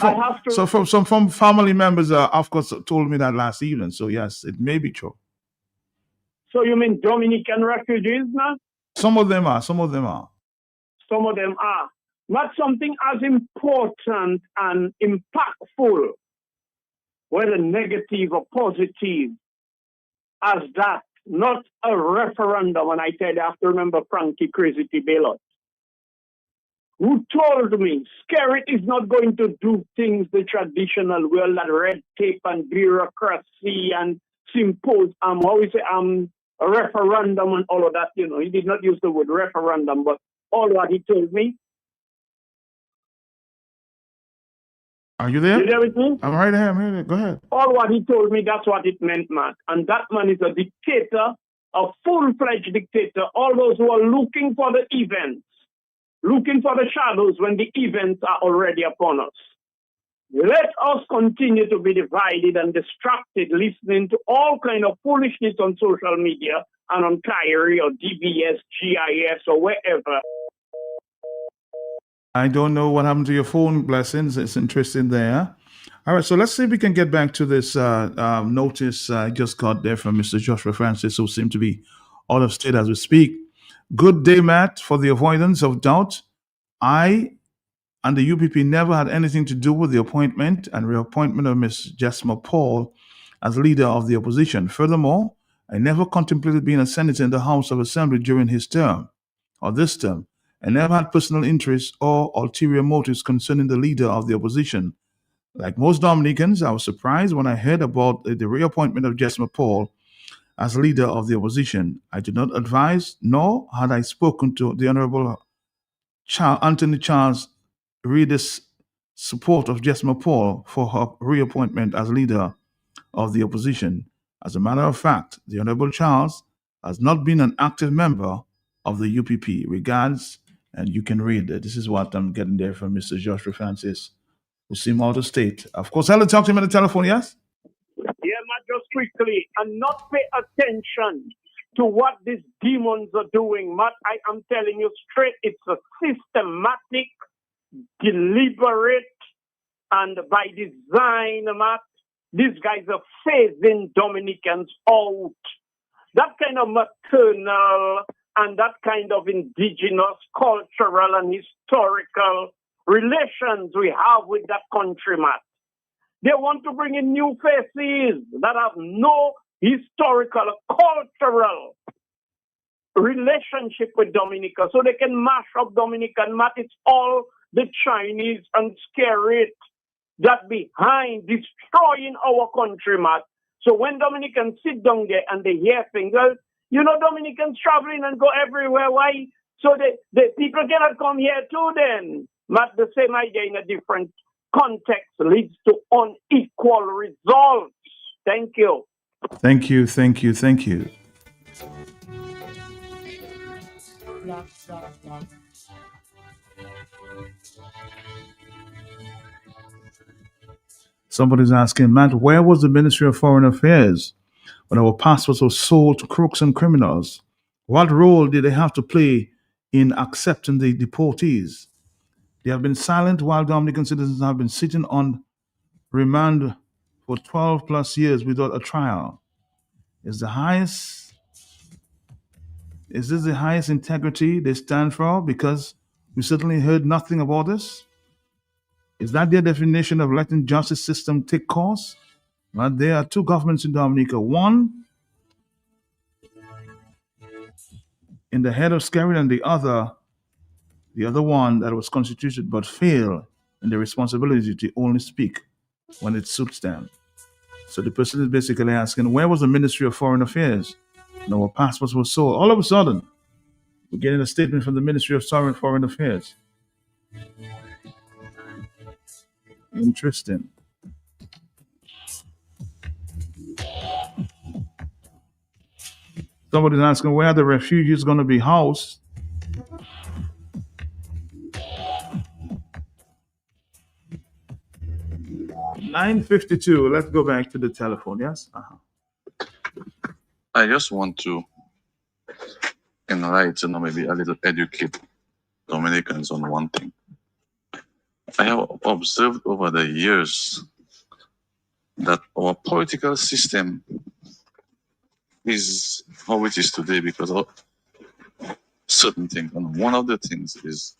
Speaker 2: family members, of course, told me that last evening. So yes, it may be true.
Speaker 1: So you mean Dominican refugees, Matt?
Speaker 2: Some of them are. Some of them are.
Speaker 1: Some of them are. Not something as important and impactful, whether negative or positive, as that. Not a referendum. And I tell you, I have to remember Frankie Crazy T. Baylor, who told me Skerrit is not going to do things the traditional way, like red tape and bureaucracy and a referendum and all of that. You know, he did not use the word referendum, but all what he told me.
Speaker 2: Are you there?
Speaker 1: You there with me?
Speaker 2: I'm right here. I'm here. Go ahead.
Speaker 1: All what he told me, that's what it meant, Matt. And that man is a dictator, a full-fledged dictator. All those who are looking for the events, looking for the shadows when the events are already upon us. Let us continue to be divided and distracted, listening to all kind of foolishness on social media and on Kyrie or DBS, GIS, or wherever.
Speaker 2: I don't know what happened to your phone, Blessings. It's interesting there. All right, so let's see if we can get back to this notice I just got there from Mr. Joshua Francis, who seemed to be out of state as we speak. Good day, Matt. For the avoidance of doubt, I and the UPP never had anything to do with the appointment and reappointment of Ms. Jesma Paul as leader of the opposition. Furthermore, I never contemplated being a senator in the House of Assembly during his term or this term. I never had personal interests or ulterior motives concerning the leader of the opposition. Like most Dominicans, I was surprised when I heard about the reappointment of Jesma Paul as leader of the opposition. I did not advise, nor had I spoken to the Honorable Anthony Charles Reid's support of Jesma Paul for her reappointment as leader of the opposition. As a matter of fact, the Honorable Charles has not been an active member of the UPP. Regards, and you can read it. This is what I'm getting there from Mr. Joshua Francis, who seemed out of state. Of course, I'll talk to him on the telephone, yes?
Speaker 1: Yeah, Matt, just quickly, and not pay attention to what these demons are doing. Matt, I am telling you straight, it's a systematic, deliberate, and by design, Matt, these guys are phasing Dominicans out. That kind of maternal and that kind of indigenous, cultural, and historical relations we have with that country, Matt. They want to bring in new faces that have no historical, cultural relationship with Dominica, so they can mash up Dominica. And Matt, it's all the Chinese and Skerrit that behind destroying our country, Matt. So when Dominicans sit down there and they hear things, well, you know, Dominicans traveling and go everywhere. Why? So the people cannot come here too then. Matt, the same idea in a different context leads to unequal results. Thank you.
Speaker 2: Thank you, thank you, thank you. Somebody's asking, Matt, where was the Ministry of Foreign Affairs when our passports were sold to crooks and criminals? What role did they have to play in accepting the deportees? They have been silent while Dominican citizens have been sitting on remand for 12 plus years without a trial. Is this the highest integrity they stand for? Because we certainly heard nothing about this. Is that their definition of letting justice system take course? Well, there are two governments in Dominica. One in the head of Skerry and the other one that was constituted but failed in the responsibility to only speak when it suits them. So the person is basically asking, where was the Ministry of Foreign Affairs? No, our passports were sold. All of a sudden, we're getting a statement from the Ministry of Foreign Affairs. Interesting. Somebody's asking, where are the refugees going to be housed? $9.52. Let's go back to the telephone. Yes?
Speaker 4: I just want to enlighten or maybe a little educate Dominicans on one thing. I have observed over the years that our political system is how it is today because of certain things. And one of the things is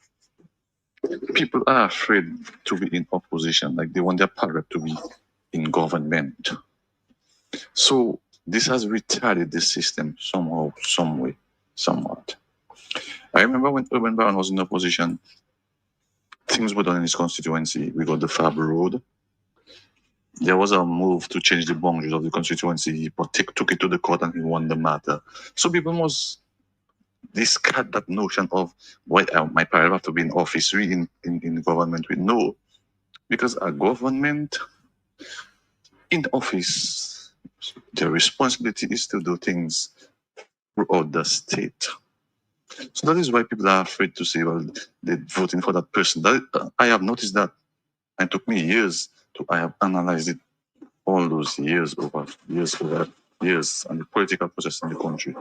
Speaker 4: people are afraid to be in opposition, like they want their parent to be in government. So this has retarded the system somehow, some way, somewhat. I remember when Urban Brown was in opposition, things were done in his constituency. We got the Fab Road. There was a move to change the boundaries of the constituency. He took it to the court and he won the matter. So people must discard that notion of why my parent have to be in office, in government. We know because a government in office, their responsibility is to do things throughout the state. So that is why people are afraid to say, well, they're voting for that person. I have noticed that. It took me years I have analyzed it all those years over years, and the political process in the country.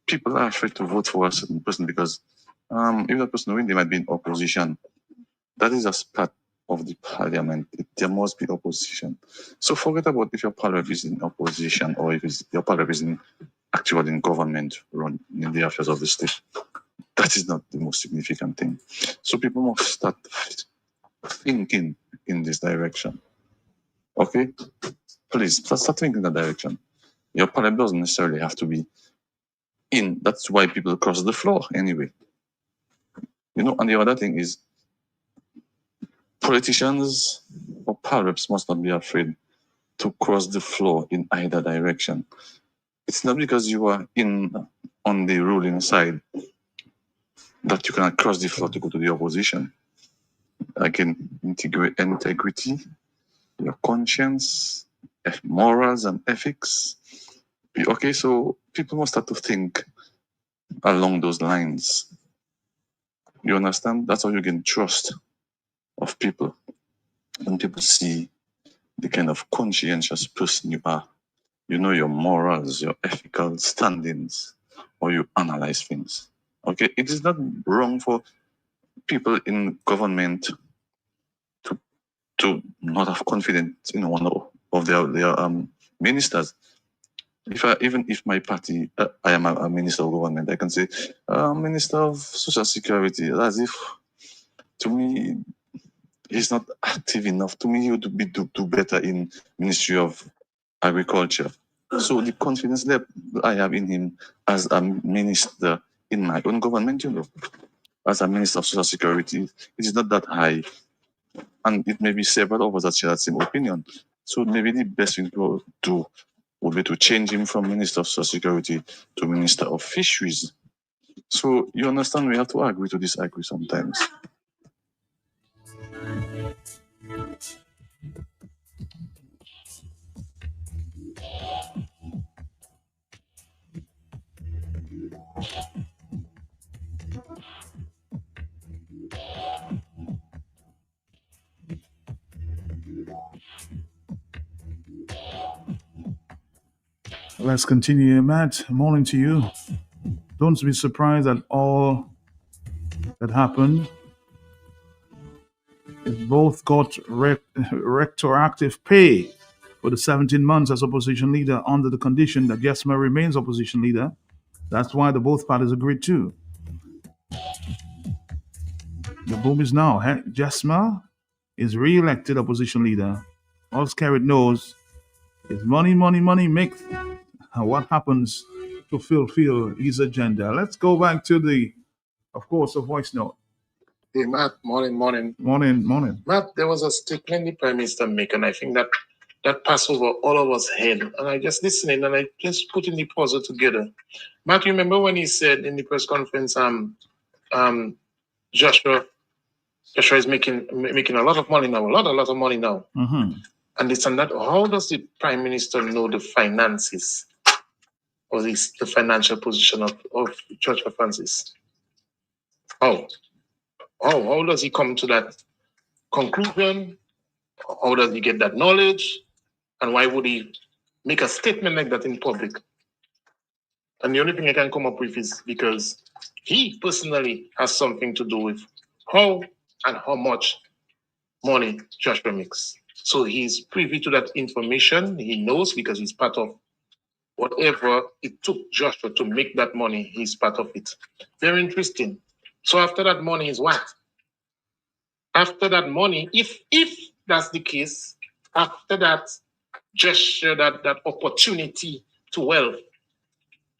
Speaker 4: People are afraid to vote for a certain person because if that person wins, they might be in opposition. That is a part of the parliament. There must be opposition. So forget about if your parliament is in opposition or if your parliament is actually in government, run in the affairs of the state. That is not the most significant thing. So people must start thinking in this direction. Okay? Please, start thinking in that direction. Your parliament doesn't necessarily have to be in. That's why people cross the floor anyway. You know, and the other thing is politicians or parliaments must not be afraid to cross the floor in either direction. It's not because you are on the ruling side that you cannot cross the floor to go to the opposition. Again, integrity, your conscience, morals and ethics. Okay, so people must start to think along those lines. You understand? That's how you gain trust of people. When people see the kind of conscientious person you are, you know your morals, your ethical standings, or you analyze things. Okay, it is not wrong for people in government to not have confidence in one of their ministers. Even if my party, I am a minister of government, I can say, Minister of Social Security, as if, to me, he's not active enough. To me, he would do better in Ministry of Agriculture. So the confidence that I have in him as a minister in my own government, you know, as a Minister of Social Security, it is not that high. And it may be several of us that share that same opinion. So maybe the best thing to do would be to change him from Minister of Social Security to Minister of Fisheries. So you understand, we have to agree to disagree sometimes.
Speaker 2: Let's continue. Matt, morning to you. Don't be surprised at all that happened. Both got retroactive pay for the 17 months as opposition leader under the condition that Gesma remains opposition leader. That's why the both parties agreed to. The boom is now. Gesma is re-elected opposition leader. All Skerrit knows is money, money, money makes what happens to fulfill his agenda. Let's go back to the, of course, a voice note.
Speaker 18: Hey, Matt, morning.
Speaker 2: Morning.
Speaker 18: Matt, there was a statement the Prime Minister make, and I think that passed over all of us head. And I just listening, and I just putting the puzzle together. Matt, you remember when he said in the press conference, Joshua is making a lot of money now, a lot of money now.
Speaker 2: Mm-hmm.
Speaker 18: And this and that. How does the Prime Minister know the finances or the financial position of Joshua Francis? How does he come to that conclusion? How does he get that knowledge? And why would he make a statement like that in public? And the only thing I can come up with is because he personally has something to do with how and how much money Joshua makes. So he's privy to that information. He knows because he's part of whatever it took Joshua to make that money. He's part of it. Very interesting. So after that money is what? After that money, if that's the case, after that gesture, that opportunity to wealth,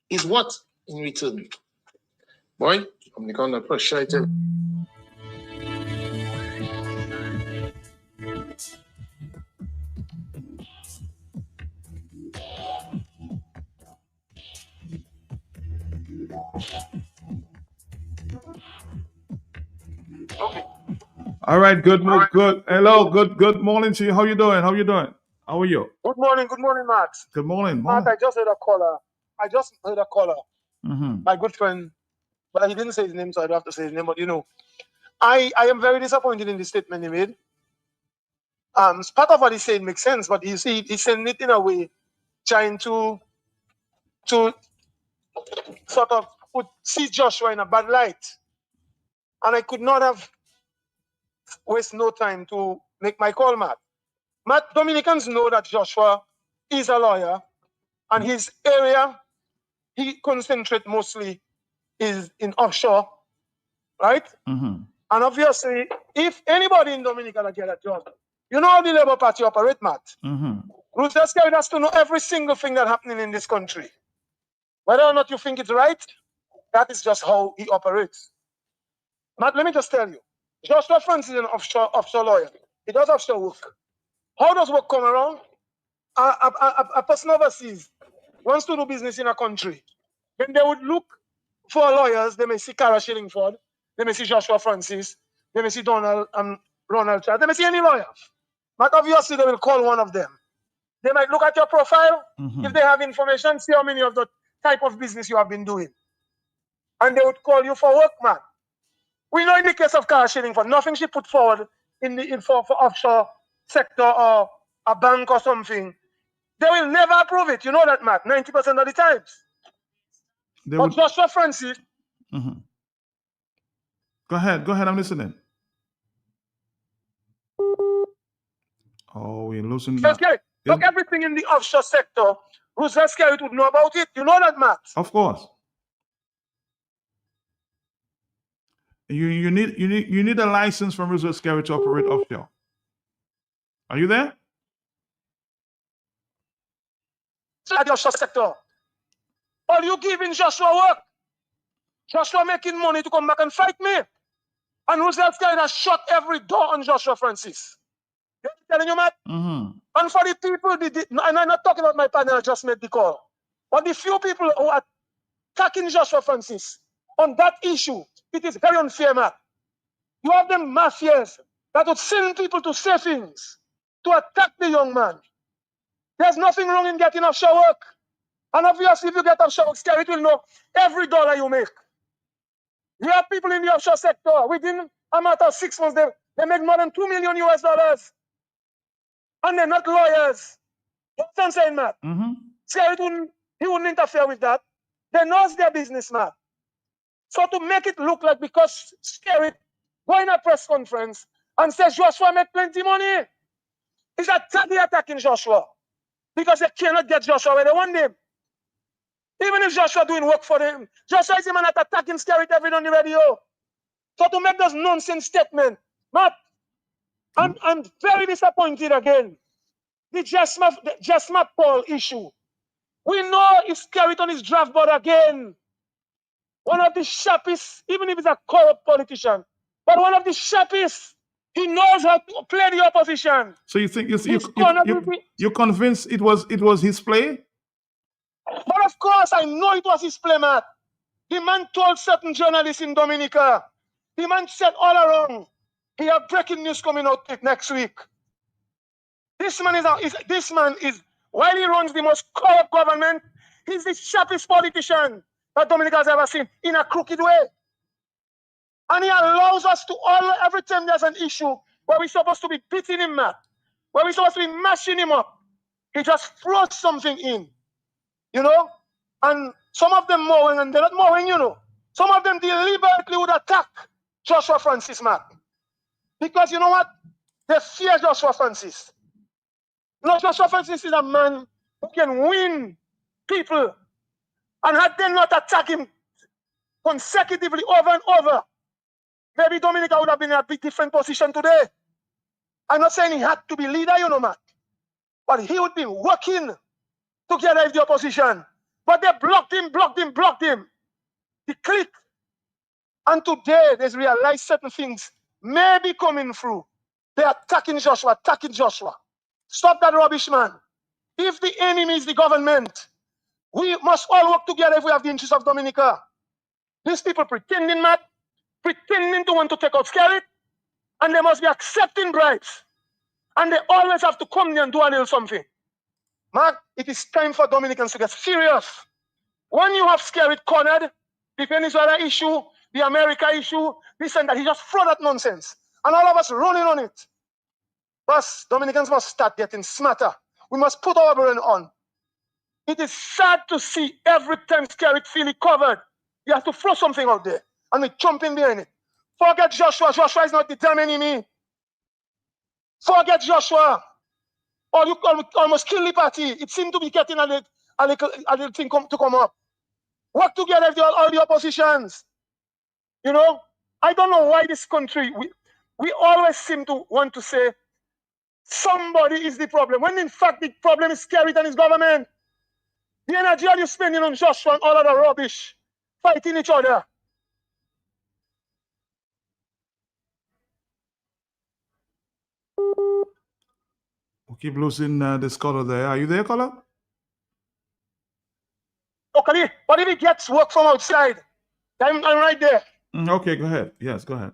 Speaker 18: is what in return? Boy, I'm under pressure, I tell you. Okay.
Speaker 2: All right, good. Hello, good morning to you. How you doing? How are you?
Speaker 19: Good morning, Matt.
Speaker 2: Good morning.
Speaker 19: Matt, I just heard a caller.
Speaker 2: Mm-hmm.
Speaker 19: My good friend, but he didn't say his name, so I don't have to say his name. But I am very disappointed in the statement he made. Part of what he's saying makes sense, but you see, he's saying it in a way, trying to sort of see Joshua in a bad light. And I could not have waste no time to make my call, Matt. Dominicans know that Joshua is a lawyer, and his area, he concentrates mostly is in offshore, right?
Speaker 2: Mm-hmm.
Speaker 19: And obviously, if anybody in Dominica get a job, you know how the Labour Party operate, Matt.
Speaker 2: Mm-hmm.
Speaker 19: Roosevelt Skerrit has to know every single thing that's happening in this country. Whether or not you think it's right, that is just how he operates. Matt, let me just tell you, Joshua Francis is an offshore lawyer. He does offshore work. How does work come around? A person overseas wants to do business in a country. When they would look for lawyers, they may see Cara Shillingford, they may see Joshua Francis, they may see Ronald Chad, they may see any lawyer. But obviously, they will call one of them. They might look at your profile, if they have information, see how many of the type of business you have been doing. And they would call you for work, man. We know in the case of Cara Shillingford, nothing she put forward for offshore sector or a bank or something. They will never approve it. You know that, Matt, 90% of the times. But Joshua Francis.
Speaker 2: Mm-hmm. Go ahead, I'm listening. Oh, we're losing that.
Speaker 19: Look, everything in the offshore sector, Roosevelt Skerrit would know about it. You know that, Matt?
Speaker 2: Of course. You need a license from Roosevelt Skerrit to operate offshore. Are you there?
Speaker 19: At the offshore sector. All you giving Joshua work. Joshua making money to come back and fight me. And Roosevelt Skerrit has shut every door on Joshua Francis. You telling you, Matt?
Speaker 2: Mm-hmm.
Speaker 19: And for the people, and I'm not talking about my panel, I just made the call. But the few people who are attacking Joshua Francis on that issue, it is very unfair, Matt. You have them mafias that would send people to say things, to attack the young man. There's nothing wrong in getting offshore work. And obviously, if you get offshore work, Skerrit will know every dollar you make. You have people in the offshore sector, within a matter of 6 months, they make more than $2 million US. And they're not lawyers. You know what I'm saying, Matt?
Speaker 2: Mm-hmm.
Speaker 19: Skerrit wouldn't He wouldn't interfere with that. They know it's their business, man. So to make it look like because Skerrit go in a press conference and says Joshua make plenty money, is that they attacking Joshua because they cannot get Joshua where they want him. Even if Joshua doing work for them, Joshua is the man that attacking Skerrit every day on the radio. So to make those nonsense statements, Matt, I'm very disappointed again. The Jesma Paul issue. We know it's Skerrit on his draft board again. One of the sharpest, even if it's a corrupt politician, but one of the sharpest. He knows how to play the opposition.
Speaker 2: So you think you convinced it was his play?
Speaker 19: But of course, I know it was his play, Matt. The man told certain journalists in Dominica. The man said all around, he have breaking news coming out next week. This man is while he runs the most corrupt government, he's the sharpest politician that Dominica has ever seen in a crooked way. And he allows us to every time there's an issue where we're supposed to be beating him, Matt, where we're supposed to be mashing him up, he just throws something in, you know? And some of them mowing, and they're not mowing, you know. Some of them deliberately would attack Joshua Francis, Matt. Because you know what? They fear Joshua Francis. No, Joshua Francis is a man who can win people. And had they not attacked him consecutively over and over, maybe Dominica would have been in a bit different position today. I'm not saying he had to be leader, you know, Matt. But he would be working together with the opposition. But they blocked him. He clicked. And today, they've realized certain things may be coming through. They're attacking Joshua. Stop that rubbish, man. If the enemy is the government, we must all work together if we have the interests of Dominica. These people pretending, Matt, pretending to want to take out Skerrit, and they must be accepting bribes. And they always have to come there and do a little something. Mark, it is time for Dominicans to get serious. When you have Skerrit cornered, the Venezuela issue, the America issue, this and that, he just throw that nonsense. And all of us running on it. But Dominicans must start getting smarter. We must put our brain on. It is sad to see every time Skerrit feel it covered, you have to throw something out there. And we jump in behind it. Forget Joshua. Joshua is not the damn enemy. Forget Joshua. Or you almost kill the party. It seemed to be getting a little thing to come up. Work together with all the oppositions. You know, I don't know why this country, we always seem to want to say somebody is the problem, when in fact the problem is Skerrit and his government. The energy you're spending on Joshua and all of the rubbish, fighting each other.
Speaker 2: We keep losing this caller there. Are you there, caller?
Speaker 19: Okay, but if he gets work from outside, I'm right there.
Speaker 2: Okay, go ahead. Yes, go ahead.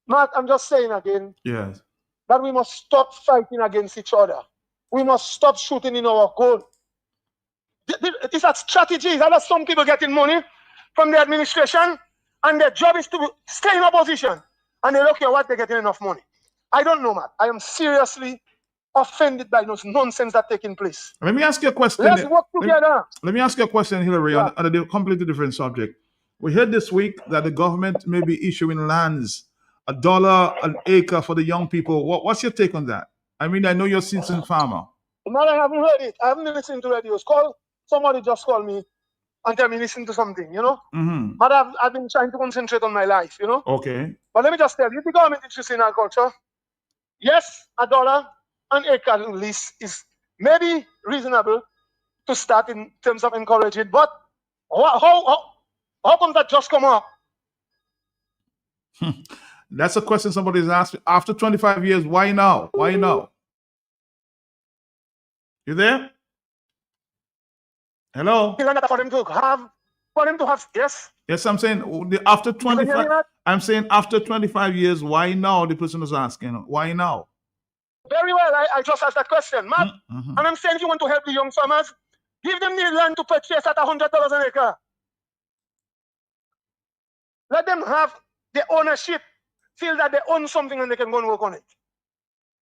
Speaker 19: Mark, I'm just saying again.
Speaker 2: Yes.
Speaker 19: That we must stop fighting against each other. We must stop shooting in our goal. It's a strategy. That are some people getting money from the administration, and their job is to stay in opposition. And they don't care what they're getting enough money. I don't know, Matt. I am seriously offended by those nonsense that taking place.
Speaker 2: Let me ask you a question.
Speaker 19: Let's work together.
Speaker 2: Let me ask you a question, Hillary, on a completely different subject. We heard this week that the government may be issuing lands, $1 an acre for the young people. What's your take on that? I mean, I know you're a seasoned farmer.
Speaker 19: No, I haven't heard it. I haven't listened to radios. Somebody just called me and tell me listen to something, you know?
Speaker 2: Mm-hmm.
Speaker 19: But I've been trying to concentrate on my life, you know?
Speaker 2: Okay.
Speaker 19: But let me just tell you, if the government is interested in agriculture, yes, $1 an acre lease is maybe reasonable to start in terms of encouraging, but how come that just come up?
Speaker 2: That's a question somebody's asked. After 25 years, why now? Why now? You there? Hello?
Speaker 19: For them to have, yes?
Speaker 2: Yes, I'm saying after 25. I'm saying after 25 years, why now? The person is asking. Why now?
Speaker 19: Very well. I just asked that question, Matt. And I'm saying if you want to help the young farmers, give them the land to purchase at $100 an acre. Let them have the ownership, feel that they own something and they can go and work on it.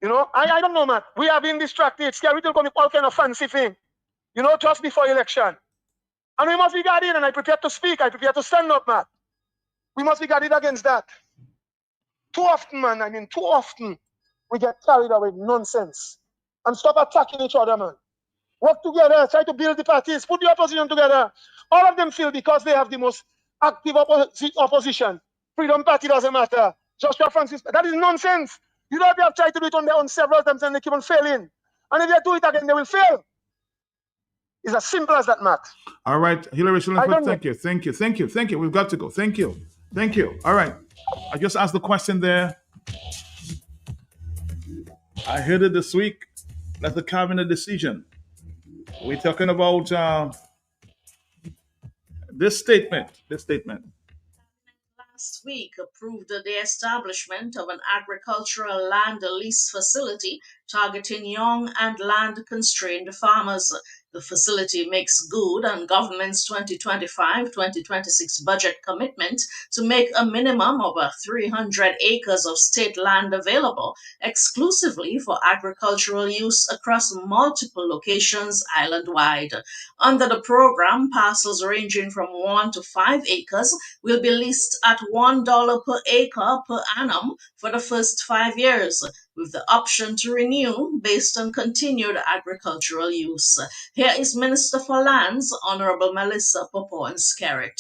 Speaker 19: You know, I don't know, Matt. We are being distracted. Skerrit will come with all kind of fancy thing. just before election. And we must be guarded, and I prepare to speak. I prepare to stand up, man. We must be guarded against that. Too often, man, too often, we get carried away with nonsense. And stop attacking each other, man. Work together, try to build the parties, put the opposition together. All of them feel because they have the most active opposition. Freedom Party doesn't matter. Joshua Francis, that is nonsense. You know, they have tried to do it on their own several times and they keep on failing. And if they do it again, they will fail. It's as simple as that, Matt.
Speaker 2: All right, Hillary Shillingford, thank you. We've got to go. Thank you. All right. I just asked the question there. I heard it this week. That's the cabinet decision. We're talking about this statement.
Speaker 20: Last week approved the establishment of an agricultural land lease facility targeting young and land-constrained farmers. The facility makes good on government's 2025-2026 budget commitment to make a minimum of 300 acres of state land available exclusively for agricultural use across multiple locations island-wide. Under the program, parcels ranging from 1 to 5 acres will be leased at $1 per acre per annum for the first 5 years, with the option to renew based on continued agricultural use. Here is Minister for Lands, Honorable Melissa Popoan-Skerrit.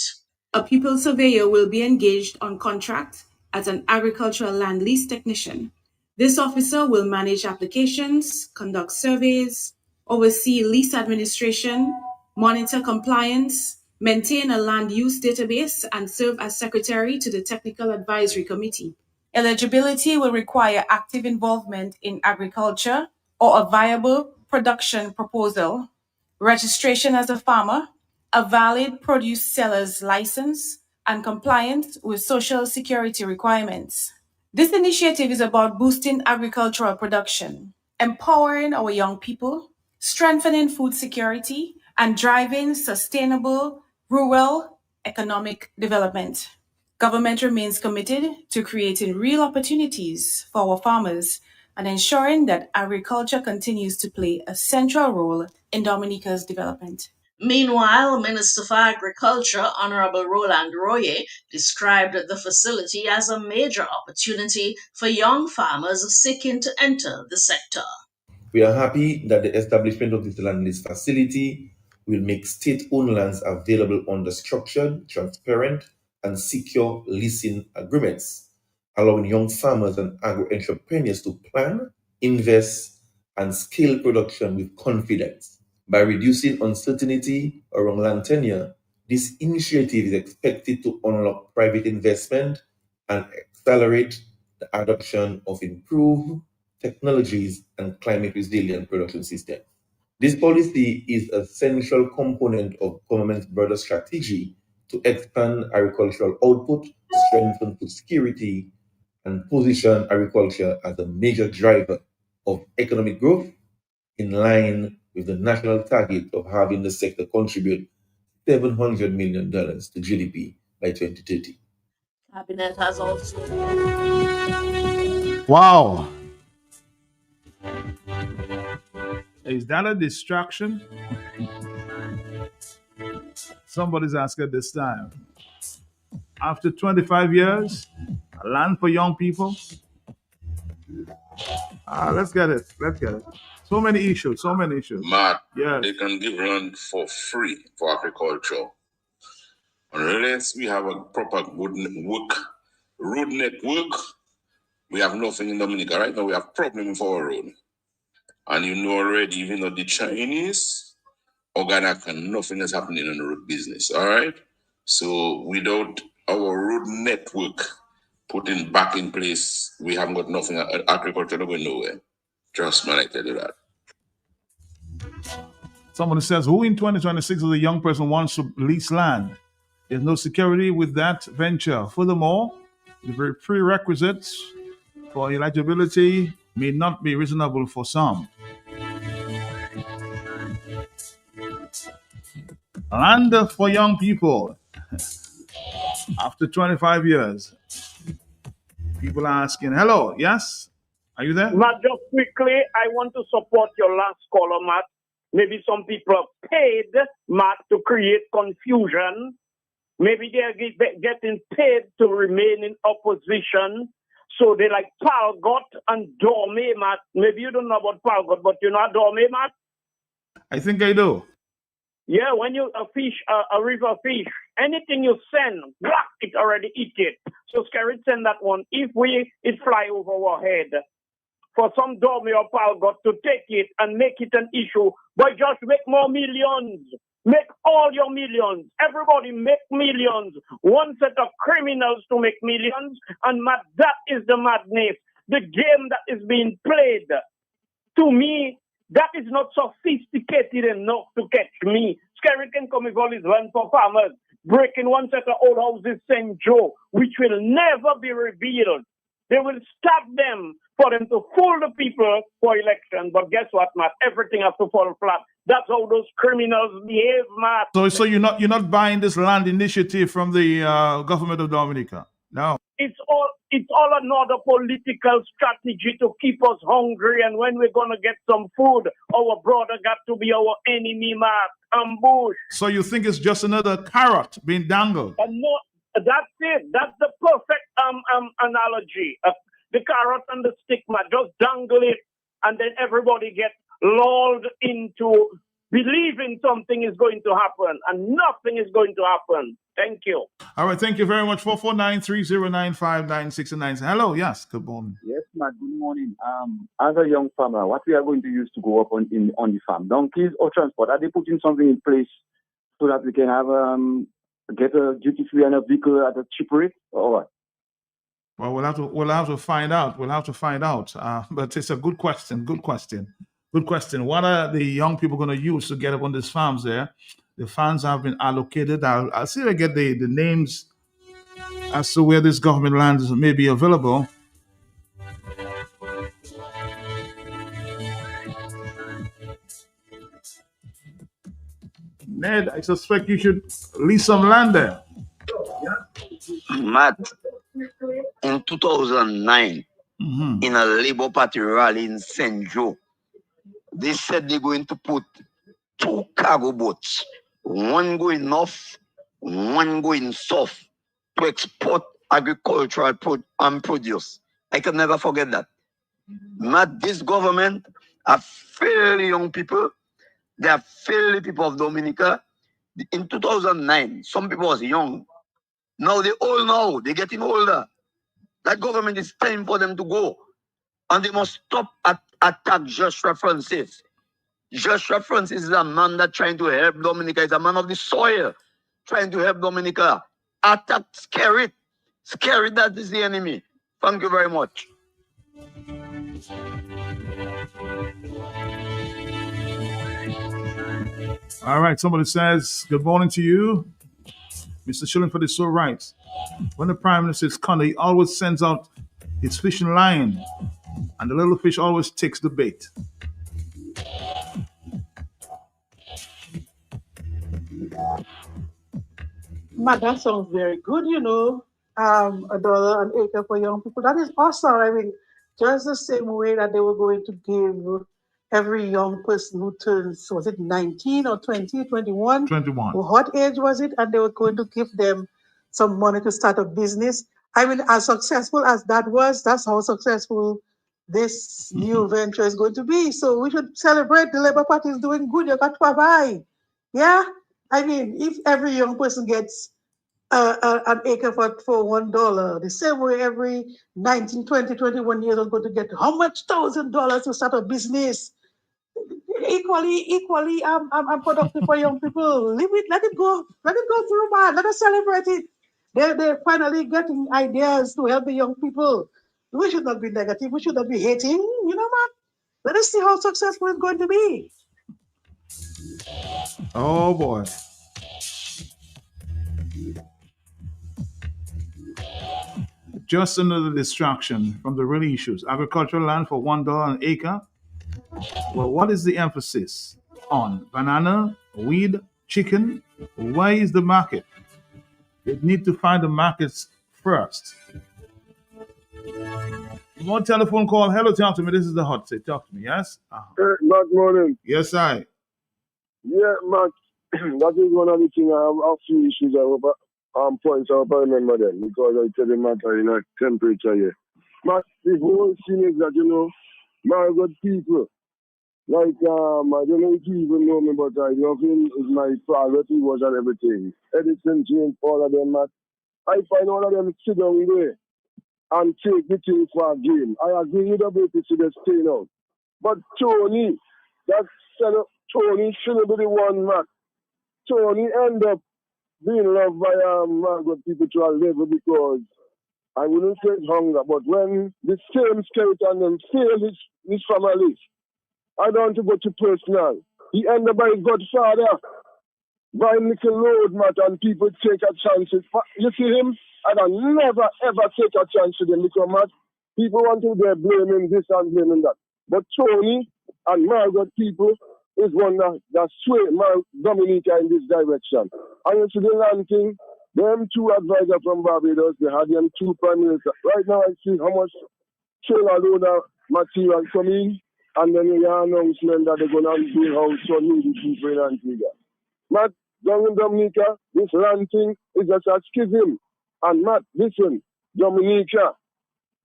Speaker 21: A pupil surveyor will be engaged on contract as an agricultural land lease technician. This officer will manage applications, conduct surveys, oversee lease administration, monitor compliance, maintain a land use database, and serve as secretary to the Technical Advisory Committee. Eligibility will require active involvement in agriculture or a viable production proposal, registration as a farmer, a valid produce seller's license, and compliance with Social Security requirements. This initiative is about boosting agricultural production, empowering our young people, strengthening food security, and driving sustainable rural economic development. Government remains committed to creating real opportunities for our farmers and ensuring that agriculture continues to play a central role in Dominica's development.
Speaker 20: Meanwhile, Minister for Agriculture, Honorable Roland Royer, described the facility as a major opportunity for young farmers seeking to enter the sector.
Speaker 22: We are happy that the establishment of this land lease facility will make state-owned lands available under structured, transparent, and secure leasing agreements, allowing young farmers and agro-entrepreneurs to plan, invest, and scale production with confidence. By reducing uncertainty around land tenure, this initiative is expected to unlock private investment and accelerate the adoption of improved technologies and climate-resilient production systems. This policy is a central component of government's broader strategy to expand agricultural output, strengthen food security, and position agriculture as a major driver of economic growth in line with the national target of having the sector contribute $700 million to GDP by 2030.
Speaker 20: Cabinet has also...
Speaker 2: Wow. Is that a distraction? Somebody's asking this time. After 25 years, a land for young people. Let's get it. So many issues.
Speaker 23: Matt,
Speaker 2: yes.
Speaker 23: They can give land for free for agriculture. Unless we have a proper road network, we have nothing in Dominica. Right now we have problem with our road. And you know already, even though the Chinese, organic and nothing is happening in the road business, all right? So without our road network putting back in place, we haven't got nothing. Agriculture not going nowhere. Trust me, I tell you that.
Speaker 2: Someone says, who in 2026 as a young person wants to lease land? There's no security with that venture. Furthermore, the prerequisites for eligibility may not be reasonable for some. Land for young people. After 25 years, people are asking, hello, yes? Are you there?
Speaker 1: Matt, just quickly, I want to support your last caller, Matt. Maybe some people paid Matt to create confusion. Maybe they are getting paid to remain in opposition. So they like Palgot and Dorme, Matt. Maybe you don't know about Palgot, but you know Dorme, Matt?
Speaker 2: I think I do.
Speaker 1: Yeah, when you a river fish, anything you send, black, it already eat it. So Skerrit send that one. If it fly over our head, for some Dorme or Palgot to take it and make it an issue, but just make more millions. Make all your millions. Everybody make millions. One set of criminals to make millions. And that is the madness. The game that is being played. To me, that is not sophisticated enough to catch me. Skerrit can come with all his land for farmers, breaking one set of old houses, St. Joe, which will never be revealed. They will stop them for them to fool the people for election. But guess what, Matt? Everything has to fall flat. That's how those criminals behave, Matt.
Speaker 2: So you're not buying this land initiative from the government of Dominica? No.
Speaker 1: It's all another political strategy to keep us hungry. And when we're gonna get some food, our brother got to be our enemy, Matt. Ambush.
Speaker 2: So you think it's just another carrot being dangled?
Speaker 1: No, that's it. That's the perfect analogy. The carrot and the stick, Matt. Just dangle it, and then everybody gets lulled into believing something is going to happen, and nothing is going to happen. Thank you.
Speaker 2: All right, thank you very much. 449-309-5969. Hello, yes, good morning.
Speaker 3: Yes, Matt, good morning. As a young farmer, what we are going to use to go up on the farm? Donkeys or transport? Are they putting something in place so that we can have get a duty-free and a vehicle at a cheap rate, or what?
Speaker 2: Well, we'll have to find out. But it's a good question. Good question. What are the young people going to use to get up on these farms there? The funds have been allocated. I'll see if I get the names as to where this government land may be available. Ned, I suspect you should lease some land there.
Speaker 5: Matt, in 2009, in a Labour Party rally in St. Joe, they said they're going to put 2 cargo boats, one going north, one going south, to export agricultural produce. I can never forget that. Matt, this government are fairly young people. They are fairly people of Dominica. In 2009, some people was young. Now they're old now. They're getting older. That government is time for them to go. And they must stop attack Joshua Francis. Joshua Francis is a man that's trying to help Dominica. He's a man of the soil, trying to help Dominica. Attack Skerrit. Skerrit, that is the enemy. Thank you very much.
Speaker 2: All right, somebody says, good morning to you. Mr. Shillingford is so right. When the Prime Minister is cunning, he always sends out his fishing line, and the little fish always takes the bait.
Speaker 7: Matt, that sounds very good, $1 an acre for young people. That is awesome. I mean, just the same way that they were going to give every young person who turns, was it 19 or 20, 21?
Speaker 2: 21.
Speaker 7: What age was it? And they were going to give them some money to start a business. I mean, as successful as that was, that's how successful this new venture is going to be. So we should celebrate. The Labour Party is doing good. You got to provide. Yeah? I mean, if every young person gets an acre for $1, the same way every 19, 20, 21 years old going to get how much $1,000 to start a business? Equally, I'm productive for young people. Leave it, let it go through, man. Let us celebrate it. They're finally getting ideas to help the young people. We should not be negative. We should not be hating, man. Let us see how successful it's going to be.
Speaker 2: Oh, boy. Just another distraction from the real issues. Agricultural land for $1 an acre. Well, what is the emphasis on? Banana, weed, chicken? Where is the market? They need to find the markets first. One telephone call. Hello, talk to me. This is the hot seat. Talk to me, yes?
Speaker 24: Good morning.
Speaker 2: Yes, I.
Speaker 6: Yeah, Matt, that is one of the things I have a few issues I hope, points I hope I remember them because I tell the matter in a temperature here. Matt, the whole thing is that, my good people, like, I don't know if you even know me, but I love him is my father, he was and everything. Edison, James, all of them, Matt. I find all of them sit down there and take the thing for a game. I agree with the BPC to stay out. But Tony, Tony shouldn't be the one, Matt. Tony end up being loved by Margaret people to a level because I wouldn't say it's hunger, but when the same skeleton them fail his family, I don't want to go to personal. He ended up by his godfather, by little load, Matt, and people take a chance. You see him? I don't never ever take a chance with him because, Matt, people want to be blaming this and blaming that. But Tony and Margaret people is one that sway Dominica in this direction. And you see the land thing, them two advisors from Barbados, they had them two prime ministers. Right now I see how much trailer load of material coming, and then you hear announcement that they're going to build house for needy people in Antigua. Matt, down in Dominica, this land thing is just a schism. And Matt, listen, Dominica,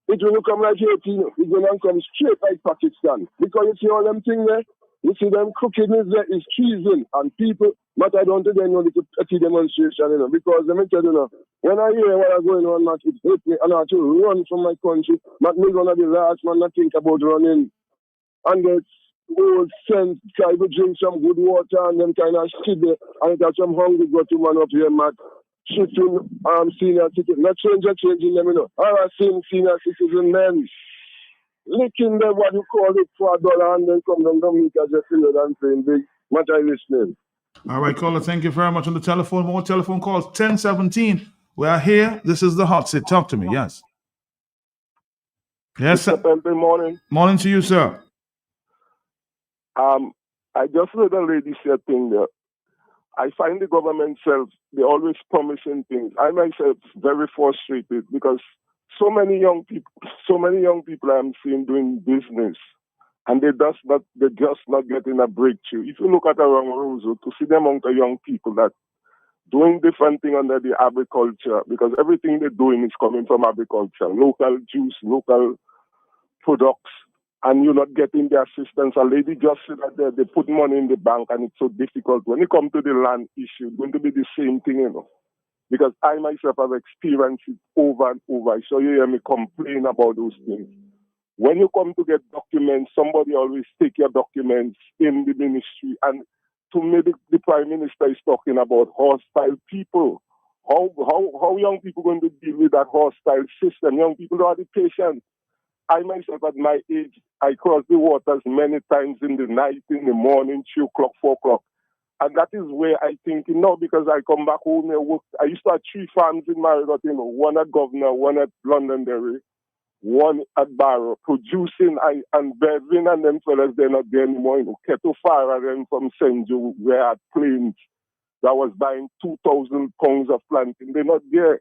Speaker 6: it will come like 18, it's going to come straight like Pakistan. Because you see all them things there, you see them crookedness there is treason. And people, Matt, I don't think they know the petty demonstration, because let me tell you, when I hear what is going on, Matt, it hit me, and I have to run from my country. Matt, me going to be the last man that think about running. And get old sense, try to drink some good water, and then kind of sit there, and got some hungry got to man up here, Matt. Shooting senior citizens, not changing them, All I see senior citizen men licking them what you call it for $1 and then come down Dominica just and saying big. What are you listening?
Speaker 2: All right, caller, thank you very much on the telephone. More telephone calls, 1017. We are here. This is the hot seat. Talk to me, yes. Yes, sir.
Speaker 6: Good morning.
Speaker 2: Morning to you, sir.
Speaker 6: I just heard a lady say a thing there. I find the government self, they're always promising things. I myself very frustrated because so many young people I'm seeing doing business, and they're just not getting a breakthrough. If you look at around Roseau, to see the amount of young people that doing different things under the agriculture, because everything they're doing is coming from agriculture, local juice, local products, and you're not getting the assistance. A lady just said that they put money in the bank and it's so difficult. When you come to the land issue, it's going to be the same thing, because I myself have experienced it over and over. So you hear me complain about those things. When you come to get documents, somebody always take your documents in the ministry. And to me, the Prime Minister is talking about hostile people. How young people going to deal with that hostile system? Young people don't have the patience. I myself, at my age, I crossed the waters many times in the night, in the morning, 2 o'clock, 4 o'clock. And that is where I think, because I come back home and work. I used to have 3 farms in Marigot, one at Governor, one at Londonderry, one at Barrow, producing and Bevin and them fellas, they're not there anymore. Keto Farah, them from St. Joe, where at Plains, that was buying 2,000 pounds of planting. They're not there.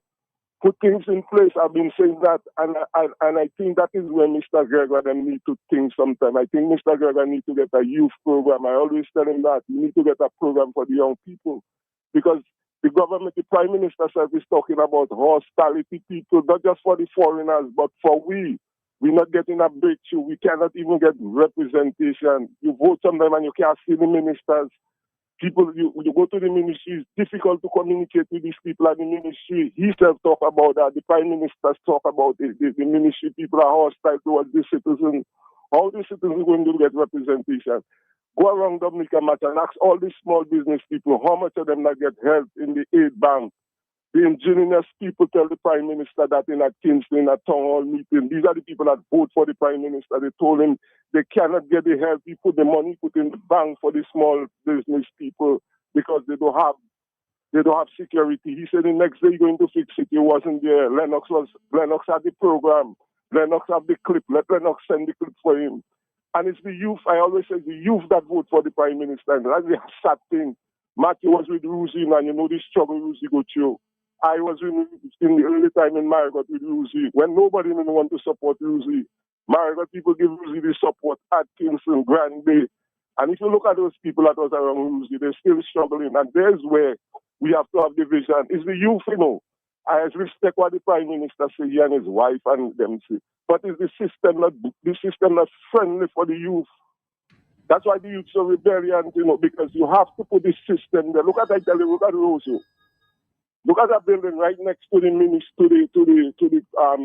Speaker 6: Put things in place. I've been saying that, and I think that is where Mr. Gregor them need to think sometime. I think Mr. Gregor need to get a youth program. I always tell him that you need to get a program for the young people, because the government, the Prime Minister self is talking about hostility people, not just for the foreigners, but for we. We're not getting a breakthrough. We cannot even get representation. You vote sometime and you can't see the ministers. People, you go to the ministry, it's difficult to communicate with these people at the ministry. He self talk about that. The Prime Minister talk about it. The ministry people are hostile towards the citizens. How the citizens are going to get representation? Go around Dominica Matter and ask all these small business people how much of them not get help in the aid bank. The ingenious people tell the Prime Minister that in a Kingston, a town hall meeting. These are the people that vote for the Prime Minister. They told him they cannot get the help. He put the money put in the bank for the small business people because they don't have security. He said the next day you're going to fix it. He wasn't there. Lennox had the program. Lennox had the clip. Let Lennox send the clip for him. And it's the youth. I always say the youth that vote for the Prime Minister. And that's the sad thing. Matthew was with Ruzi, and you know the struggle Ruzi go through. I was in the early time in Marigot with Ruzi, when nobody didn't want to support Ruzi. Marigot people give Ruzi the support at Kingston, Grand Bay. And if you look at those people that was around Woolsey, they're still struggling. And there's where we have to have the vision. It's the youth, you know. I respect what the Prime Minister say, he and his wife and them say. But it's the system that's friendly for the youth. That's why the youth so rebellion, you know, because you have to put the system there. Look at that, look at Roseau. Look at that building right next to the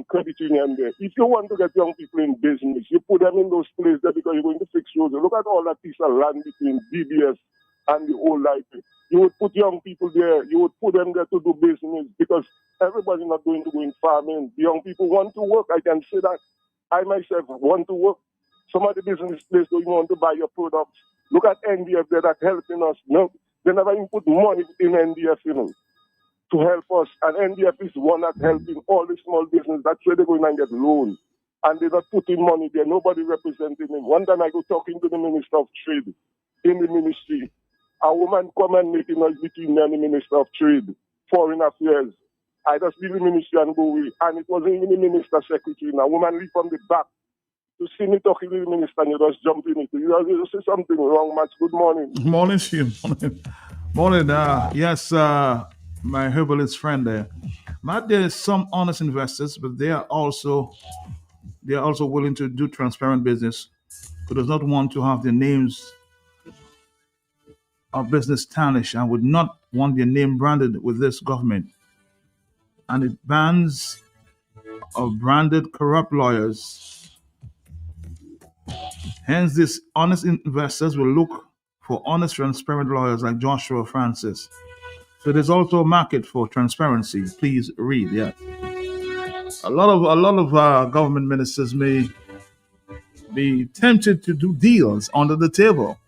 Speaker 6: credit union there. If you want to get young people in business, you put them in those places there because you're going to fix Roseau. Look at all that piece of land between DBS and the old library. You would put young people there. You would put them there to do business because everybody's not going to go in farming. The young people want to work. I can say that. I myself want to work. Some of the business places don't want to buy your products. Look at NDF there that's helping us. No, they never even put money in NDF, you know, to help us. And NDF is one that's helping all the small business. That's where they're going and get loans. And they're not putting money there. Nobody representing them. One time I go talking to the Minister of Trade in the ministry. A woman come and make a noise between me and the Minister of Trade, Foreign Affairs. I just leave the ministry and go away. And it wasn't even the Minister Secretary. And a woman leave from the back to see me talking to the minister and you just jump in it. You say something wrong, Matt. Good morning.
Speaker 2: Morning to you. Morning. Yes, my herbalist friend there. Matt, there's some honest investors, but they are also willing to do transparent business, who does not want to have their names of business tarnished and would not want their name branded with this government. And it bans of branded corrupt lawyers. Hence, these honest investors will look for honest, transparent lawyers like Joshua Francis. So there's also a market for transparency. Please read. Yeah, a lot of government ministers may be tempted to do deals under the table.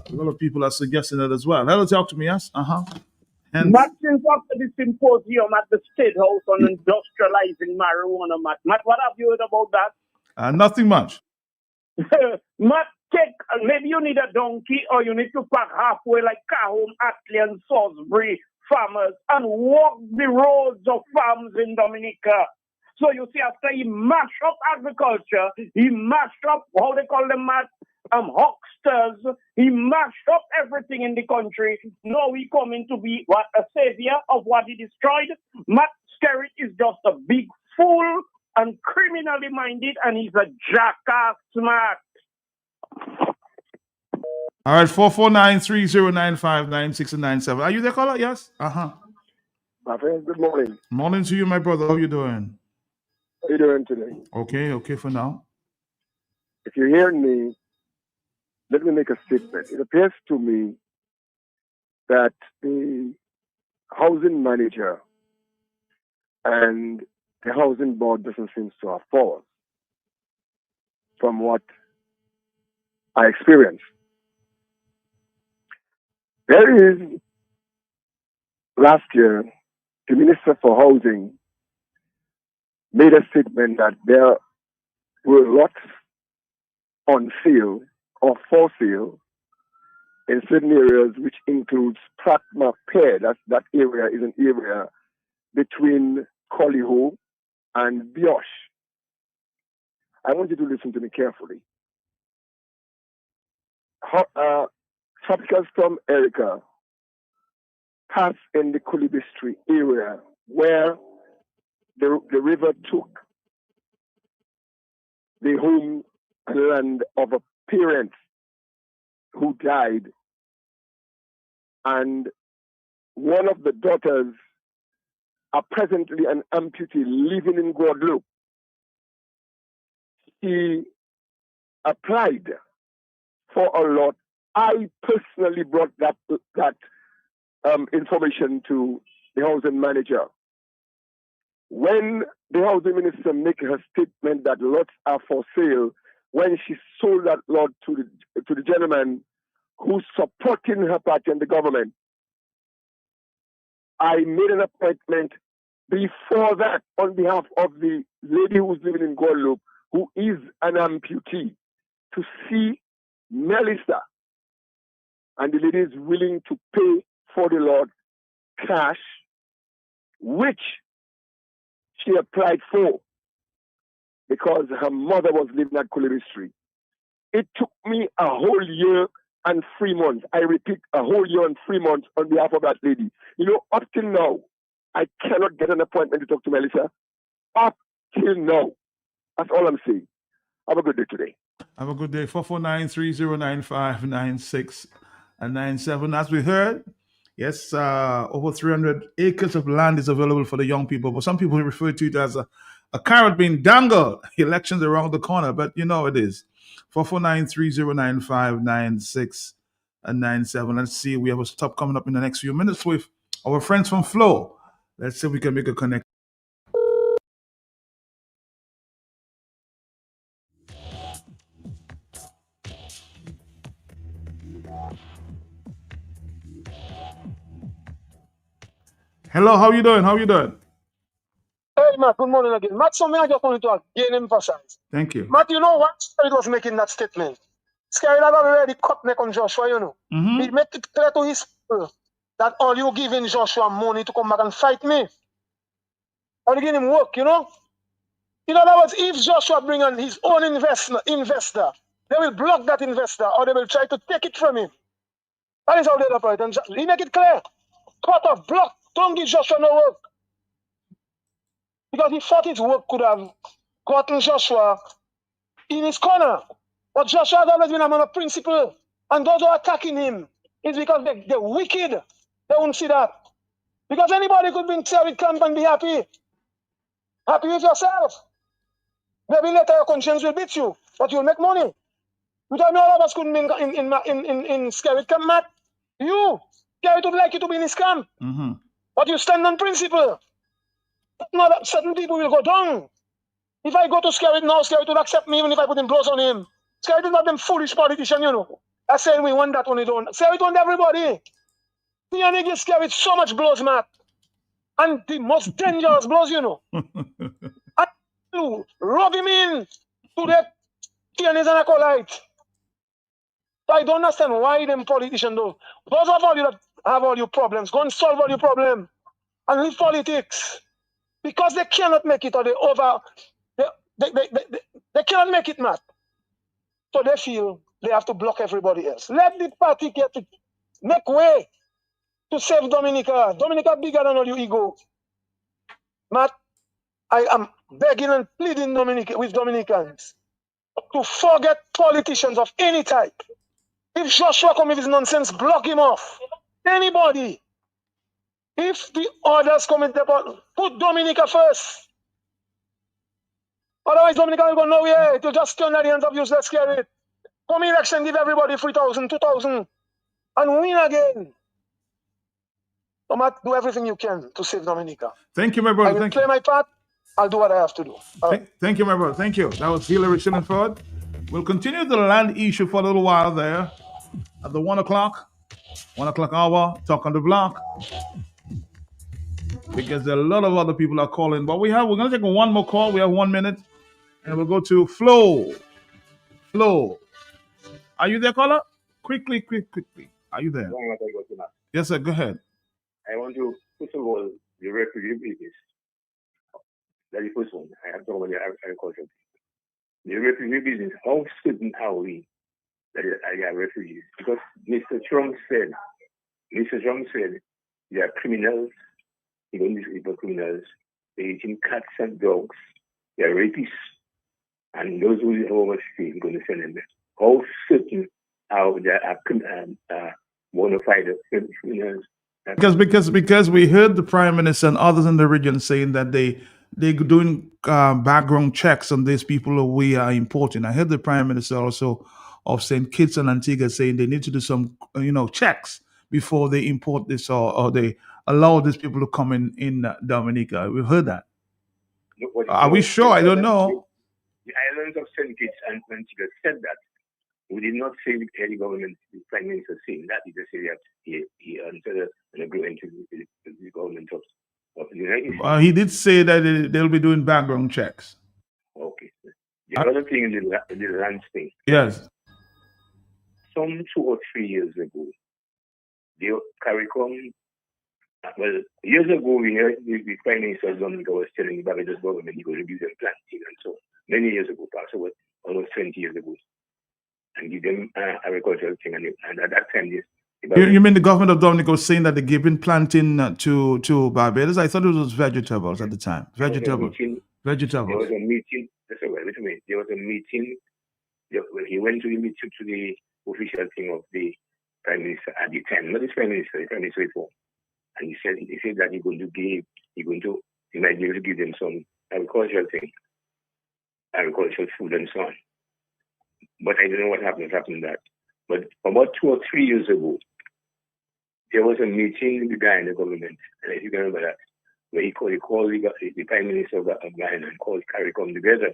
Speaker 2: A lot of people are suggesting that as well. Hello, talk to me. Yes.
Speaker 1: Matt, since after the symposium at the State House on industrializing marijuana, Matt, what have you heard about that?
Speaker 2: Nothing much.
Speaker 1: Matt, maybe you need a donkey or you need to park halfway like Cahome, Atlee, and Salisbury farmers and walk the roads of farms in Dominica. So you see, after he mashed up agriculture, he mashed up, how they call them, Matt, hucksters, he mashed up everything in the country. Now he coming to be a savior of what he destroyed. Matt Skerritt is just a big fool and criminally minded, and he's a jackass, Matt.
Speaker 2: All right, 449-3095-96 and 97. Are you there, caller? Yes?
Speaker 6: My friend, good morning.
Speaker 2: Morning to you, my brother. How you doing?
Speaker 6: How you doing today?
Speaker 2: Okay for now.
Speaker 6: If you're hearing me, let me make a statement. It appears to me that the housing manager and the housing board doesn't seem to have fallen from what I experienced. There is, last year, the Minister for Housing made a statement that there were lots on sale or for sale in certain areas, which includes Pratma Pair. That area is an area between Collyho and Biosh. I want you to listen to me carefully. Tropical Storm Erica passed in the Kulibistri area where the river took the home and land of a parent who died, and one of the daughters are presently an amputee living in Guadeloupe. He applied for a lot. I personally brought that information to the housing manager. When the housing minister made her statement that lots are for sale, when she sold that lot to the gentleman who's supporting her party and the government, I made an appointment before that on behalf of the lady who's living in Guadeloupe, who is an amputee, to see Melissa. And the lady is willing to pay for the lot cash, which she applied for because her mother was living at Kulibistri. It took me a whole year and 3 months. I repeat, a whole year and 3 months on behalf of that lady. You know, up till now, I cannot get an appointment to talk to Melissa. Up till now. That's all I'm saying. Have a good day today.
Speaker 2: Have a good day. 449-3095-96 and 97. As we heard, yes, over 300 acres of land is available for the young people, but some people refer to it as a carrot being dangled. Elections around the corner, but you know it is. 449-3095-96 and 97. Let's see. We have a stop coming up in the next few minutes with our friends from Flow. Let's see if we can make a connection. Hello, how you doing? How you doing?
Speaker 19: Hey, Matt, good morning again. Matt, something I just wanted to again emphasize.
Speaker 2: Thank you.
Speaker 19: Matt, you know what Skerrit was making that statement? Skerrit had already cut neck on Joshua, you know.
Speaker 2: Mm-hmm.
Speaker 19: He made it clear to his people that all you giving Joshua money to come back and fight me. Or you giving him work, you know? In other words, if Joshua bring on his own investor, they will block that investor or they will try to take it from him. That is how they operate. And he make it clear. Cut off, block. Don't give Joshua no work. Because he thought his work could have gotten Joshua in his corner. But Joshua has always been a man of principle. And those who are attacking him is because they're wicked. They won't see that. Because anybody could bring Skerrit camp and be happy. Happy with yourself. Maybe later your conscience will beat you, but you'll make money. You tell me all of us couldn't be in Skerrit camp, Matt? You, Skerrit would like you to be in his camp.
Speaker 2: Mm-hmm.
Speaker 19: But you stand on principle. Not that certain people will go down. If I go to Skerrit now, Skerrit would accept me even if I put in blows on him. Skerrit is not them foolish politician, you know. That's saying we want that one, we don't. Skerrit want everybody. The only give Skerrit so much blows, Matt. And the most dangerous blows, you know. And to rub him in to the Tierney's and acolyte. So I don't understand why them politicians do. Those of all you that have all your problems, go and solve all your problems and leave politics. Because they cannot make it or they cannot make it, Matt. So they feel they have to block everybody else. Let the party make way to save Dominica. Dominica bigger than all your ego. Matt, I am begging and pleading with Dominicans to forget politicians of any type. If Joshua come with his nonsense, block him off. Anybody. If the others come in, put Dominica first. Otherwise, Dominica will go nowhere. It will just turn the hands of useless Skerrit. Come election, give everybody 3,000, 2,000, and win again. So, Matt, do everything you can to save Dominica.
Speaker 2: Thank you, my brother.
Speaker 19: I will play my part. I'll do what I have to do.
Speaker 2: Thank you, my brother. Thank you. That was Hillary Shillingford. We'll continue the land issue for a little while there at the 1 o'clock hour, talk on the block. Because a lot of other people are calling. But we're going to take one more call. We have 1 minute. And we'll go to Flo. Flo. Are you there, caller? Quickly. Are you there? Yes, sir. Go ahead.
Speaker 8: I want to, first of all, the refugee business. That's the first one. I have to talk about the agriculture. The refugee business, how certain are we that they are refugees? Because Mr. Trump said they are criminals, even these people criminals, they're eating cats and dogs, they are rapists, and those who are overstaying, we're going to send them there. How certain are they are bona fide criminals?
Speaker 2: Because we heard the Prime Minister and others in the region saying that they're doing background checks on these people who we are importing. I heard the Prime Minister also of St. Kitts and Antigua saying they need to do some checks before they import this or they allow these people to come in Dominica. We've heard that. Are we sure? I don't know.
Speaker 8: The islands of St. Kitts and Antigua said that. We did not say that any government, the Prime Minister saying that. He just said that he entered an agreement with the government of the United States.
Speaker 2: He did say that they'll be doing background checks.
Speaker 8: Okay. The other thing is the land thing.
Speaker 2: Yes.
Speaker 8: Some 2 or 3 years ago, the CARICOM, well, years ago, we heard the Prime Minister of Dominica was telling the Barbados government he was going to give them planting and so many years ago, perhaps almost 20 years ago. and give them agricultural thing. And at that time,
Speaker 2: You mean the government of Dominica was saying that they're giving planting to Barbados? I thought it was vegetables at the time. Vegetables.
Speaker 8: There was a meeting. That's all right. Wait a minute. There was a meeting. He went to the meeting to the official thing of the Prime Minister at the time, not the Prime Minister before. And he said that he might be able to give them some agricultural thing, agricultural food and so on. But I don't know what happened that. But about 2 or 3 years ago, there was a meeting in the Guyana government, and if you can remember that, where he called the Prime Minister of Guyana and called CARICOM together.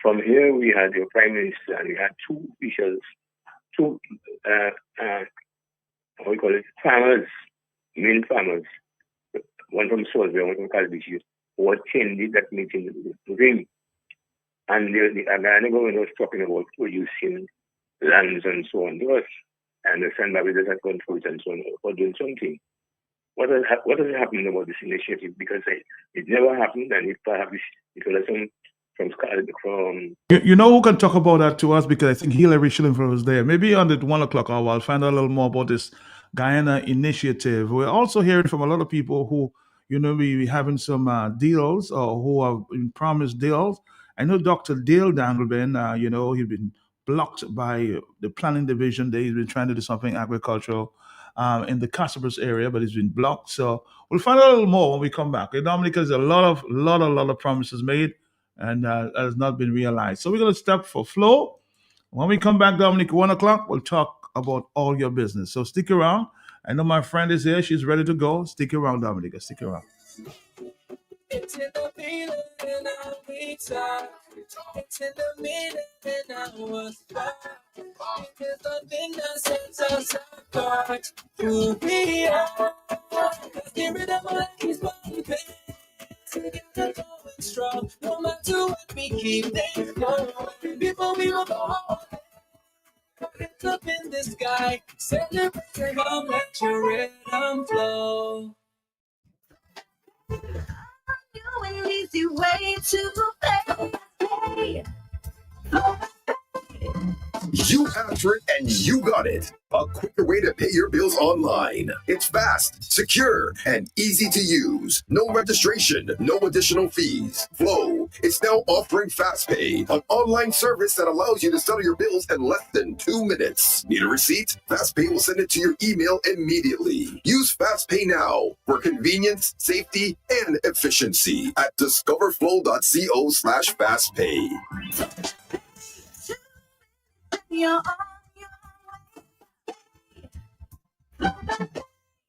Speaker 8: From here, we had the Prime Minister, and we had two officials, farmers, main farmers, one from Salisbury, one from Calbishi, who attended that meeting with him. And the Guyana government was talking about producing lands and so on. I understand Barbados has gone through it and so on, or doing something. What has happened about this initiative? Because it never happened, and it perhaps it was from
Speaker 2: You know who can talk about that to us, because I think Hillary Schillenfeld was there. Maybe on the 1 o'clock hour, I'll find out a little more about this Guyana initiative. We're also hearing from a lot of people who, be having some deals or who have been promised deals. I know Dr. Dale Dangleben, he's been blocked by the planning division. He's been trying to do something agricultural in the Casabas area, but it's been blocked. So we'll find out a little more when we come back. Dominica, there's a lot of promises made, and has not been realized. So we're going to step for flow. When we come back, Dominic, 1 o'clock, we'll talk about all your business. So stick around. I know my friend is here. She's ready to go. Stick around, Dominica. Stick around.
Speaker 15: It's in the feeling and I reach out. It's in the meaning and I was back. It's the thing that sets us apart. Who we are. Get rid of all these bumping. Together going strong. No matter what we keep them going. Before we will go home. It's up in the sky. Celebrate, come let your rhythm flow. An easy way to pay.
Speaker 11: You asked for it and you got it. A quicker way to pay your bills online. It's fast, secure, and easy to use. No registration, no additional fees. Flow is now offering FastPay, an online service that allows you to settle your bills in less than 2 minutes. Need a receipt? FastPay will send it to your email immediately. Use FastPay now for convenience, safety, and efficiency at discoverflow.co/fastpay.
Speaker 15: You're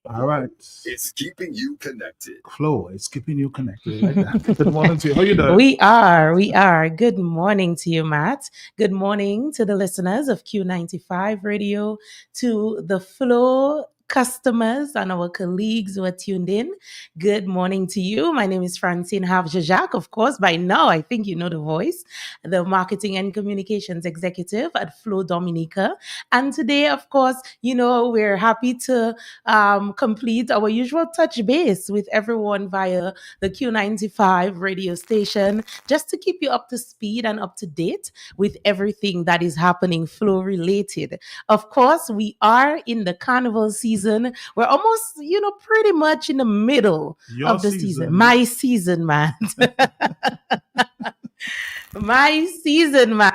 Speaker 2: All right.
Speaker 11: It's keeping you connected.
Speaker 2: Flow, it's keeping you connected. Like that. Good morning to you. How you doing?
Speaker 12: We are. Good morning to you, Matt. Good morning to the listeners of Q95 Radio, to the Flow customers and our colleagues who are tuned in. Good morning to you. My name is Francine Havjajak. Of course, by now, I think you know the voice, the Marketing and Communications Executive at Flow Dominica. And today, of course, we're happy to complete our usual touch base with everyone via the Q95 radio station, just to keep you up to speed and up to date with everything that is happening Flow related. Of course, we are in the carnival season. We're almost, pretty much in the middle of the season. My season, man. My season, man.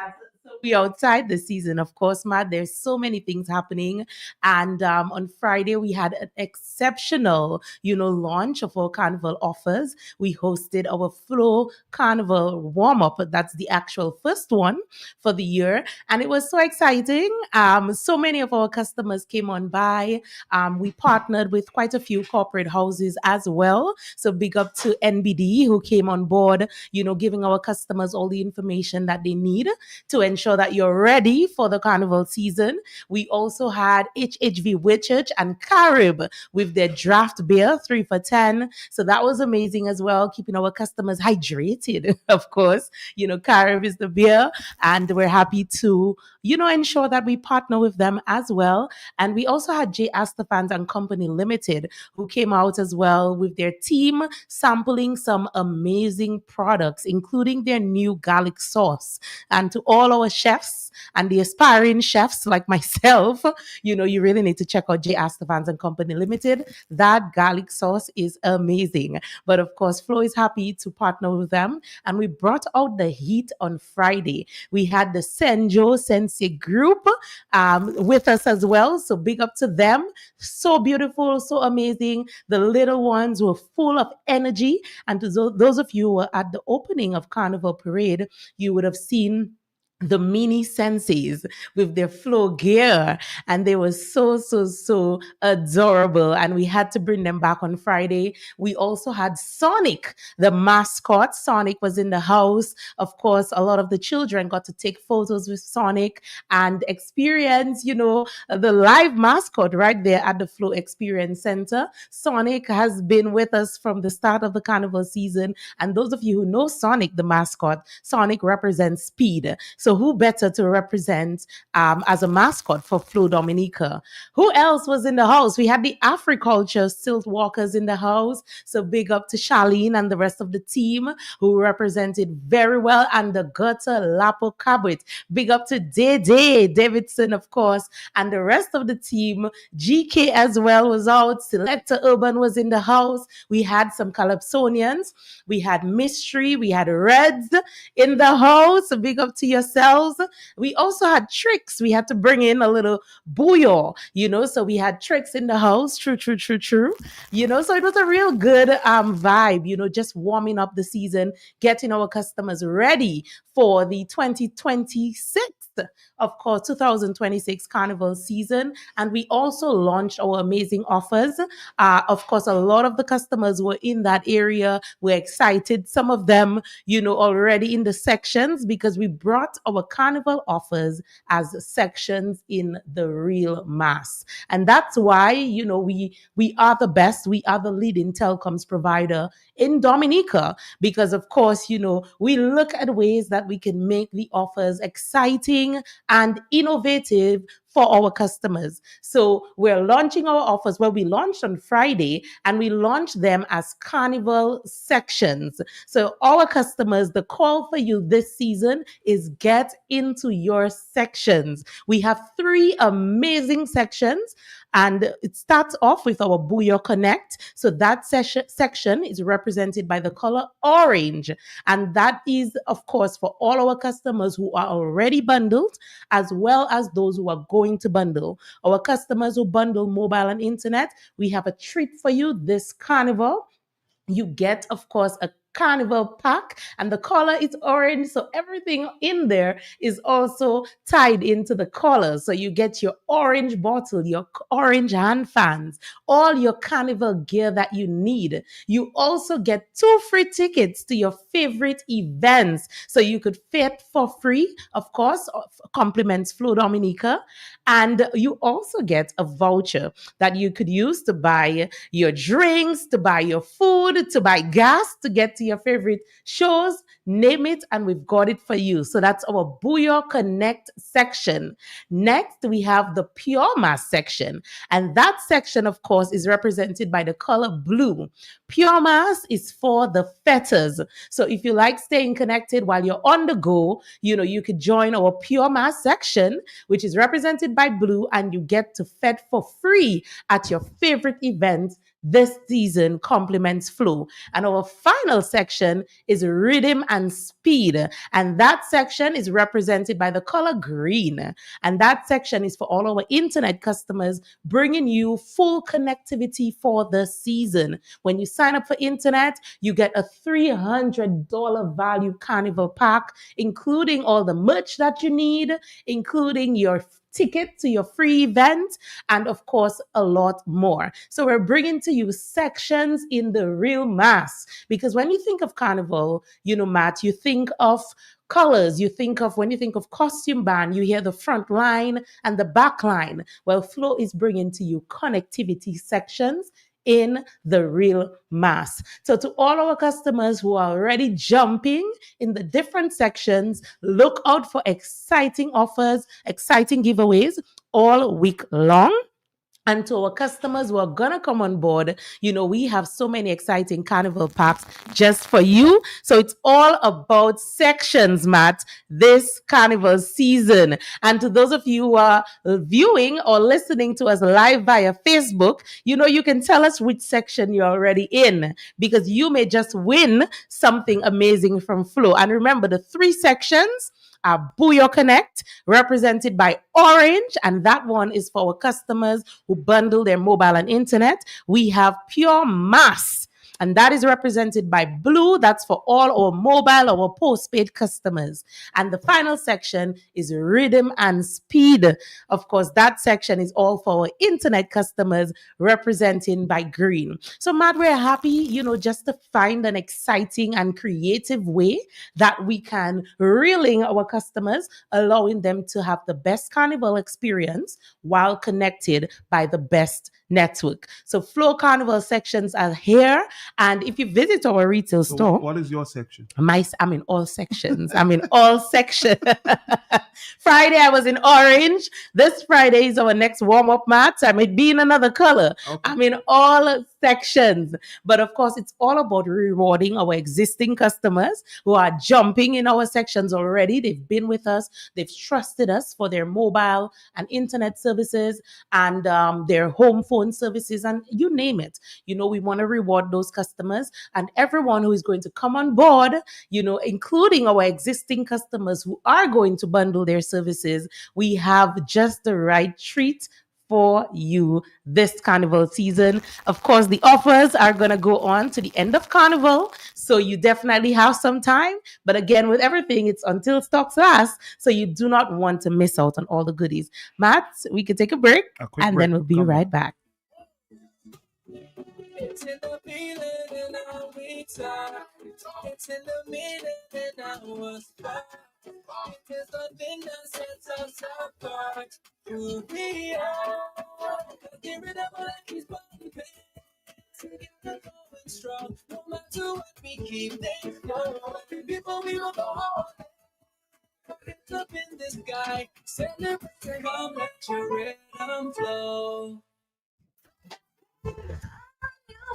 Speaker 12: We outside the season, of course, Matt. There's so many things happening, and on Friday we had an exceptional, launch of our carnival offers. We hosted our Flow Carnival warm-up. That's the actual first one for the year, and it was so exciting. So many of our customers came on by. We partnered with quite a few corporate houses as well. So big up to NBD who came on board, giving our customers all the information that they need to ensure that you're ready for the carnival season. We also had HHV Whitchurch and Carib with their draft beer, 3 for $10. So that was amazing as well, keeping our customers hydrated, of course. Carib is the beer, and we're happy to, ensure that we partner with them as well. And we also had J. Astafans and Company Limited, who came out as well with their team sampling some amazing products, including their new garlic sauce. And to all our chefs and the aspiring chefs like myself, you really need to check out J. Astevans and Company Limited. That garlic sauce is amazing. But of course, Flo is happy to partner with them. And we brought out the heat on Friday. We had the Senjo Sensei group with us as well. So big up to them. So beautiful, so amazing. The little ones were full of energy. And to those of you who were at the opening of Carnival Parade, you would have seen the mini senseis with their flow gear, and they were so adorable, and we had to bring them back on Friday. We also had Sonic, the mascot. Sonic was in the house. Of course, a lot of the children got to take photos with Sonic and experience, the live mascot right there at the Flow Experience Center. Sonic has been with us from the start of the carnival season, and those of you who know Sonic, the mascot, Sonic represents speed. So who better to represent as a mascot for Flow Dominica? Who else was in the house? We had the Africulture Stilt Walkers in the house. So big up to Charlene and the rest of the team who represented very well, and the Gutter Lapo Cabot. Big up to Dede Davidson, of course, and the rest of the team. GK as well was out. Selector Urban was in the house. We had some Calypsonians. We had Mystery. We had Reds in the house. So big up to yourselves. We also had Tricks. We had to bring in a little booyah, so we had Tricks in the house. True. So it was a real good vibe, just warming up the season, getting our customers ready for the 2026, of course, 2026 carnival season. And we also launched our amazing offers. Of course, a lot of the customers were in that area. We're excited. Some of them, already in the sections, because we brought our carnival offers as sections in the real mass. And that's why, we are the best. We are the leading telecoms provider in Dominica, because of course, we look at ways that we can make the offers exciting and innovative for our customers. So we're launching our offers. Well, we launched on Friday, and we launched them as carnival sections. So our customers, the call for you this season is get into your sections. We have 3 amazing sections, and it starts off with our Booyah Connect. So that section is represented by the color orange. And that is, of course, for all our customers who are already bundled, as well as those who are going to bundle. Our customers who bundle mobile and internet, we have a treat for you this carnival. You get, of course, a carnival pack, and the color is orange, so everything in there is also tied into the color. So you get your orange bottle, your orange hand fans, all your carnival gear that you need. You also get 2 free tickets to your favorite events, so you could fit for free, of course, compliments Flow Dominica. And you also get a voucher that you could use to buy your drinks, to buy your food, to buy gas, to get to your favorite shows, name it, and we've got it for you. So that's our Booyah Connect section. Next, we have the Pure Mass section. And that section, of course, is represented by the color blue. Pure Mass is for the fetters. So if you like staying connected while you're on the go, you could join our Pure Mass section, which is represented by blue, and you get to fet for free at your favorite events this season, compliments Flow. And our final section is Rhythm and Speed. And that section is represented by the color green. And that section is for all our internet customers, bringing you full connectivity for the season. When you sign up for internet, you get a $300 value carnival pack, including all the merch that you need, including your ticket to your free event, and of course, a lot more. So we're bringing to you sections in the real mass, because when you think of carnival, Matt, you think of colors. When you think of costume band, you hear the front line and the back line. Well, Flow is bringing to you connectivity sections in the real mass. So to all our customers who are already jumping in the different sections, look out for exciting offers, exciting giveaways all week long. And to our customers who are gonna come on board, we have so many exciting carnival packs just for you. So it's all about sections, Matt, this carnival season. And to those of you who are viewing or listening to us live via Facebook, you can tell us which section you're already in, because you may just win something amazing from Flow. And remember, the 3 sections are Booyah Connect, represented by Orange, and that one is for our customers who bundle their mobile and internet. We have Pure Mass, and that is represented by Blue. That's for all our mobile or postpaid customers. And the final section is Rhythm and Speed. Of course, that section is all for our internet customers, representing by Green. So, Matt, we're happy, just to find an exciting and creative way that we can reel in our customers, allowing them to have the best carnival experience while connected by the best network. So Flow Carnival sections are here. And if you visit our retail store,
Speaker 2: what is your section?
Speaker 12: I'm in all sections. I'm in all sections. Friday, I was in orange. This Friday is our next warm-up, Matt. I might be in another color. Okay. I'm in all sections. But of course, it's all about rewarding our existing customers who are jumping in our sections already. They've been with us. They've trusted us for their mobile and internet services and their home phone services, and you name it. We want to reward those customers, and everyone who is going to come on board, including our existing customers who are going to bundle their services, we have just the right treat for you this carnival season. Of course, the offers are going to go on to the end of carnival, so you definitely have some time. But again, with everything, it's until stocks last, so you do not want to miss out on all the goodies. Matt, we could take a break, and then we'll be right back.
Speaker 15: It's in the feeling and how we talk. It's in the meaning and our spot. It is the thing that sets us apart. Who we are. Get rid of all that keeps bumping. Together going strong. No matter what, we keep things going. Before we will go on. It's up in the sky. Celebrate, come let your rhythm flow.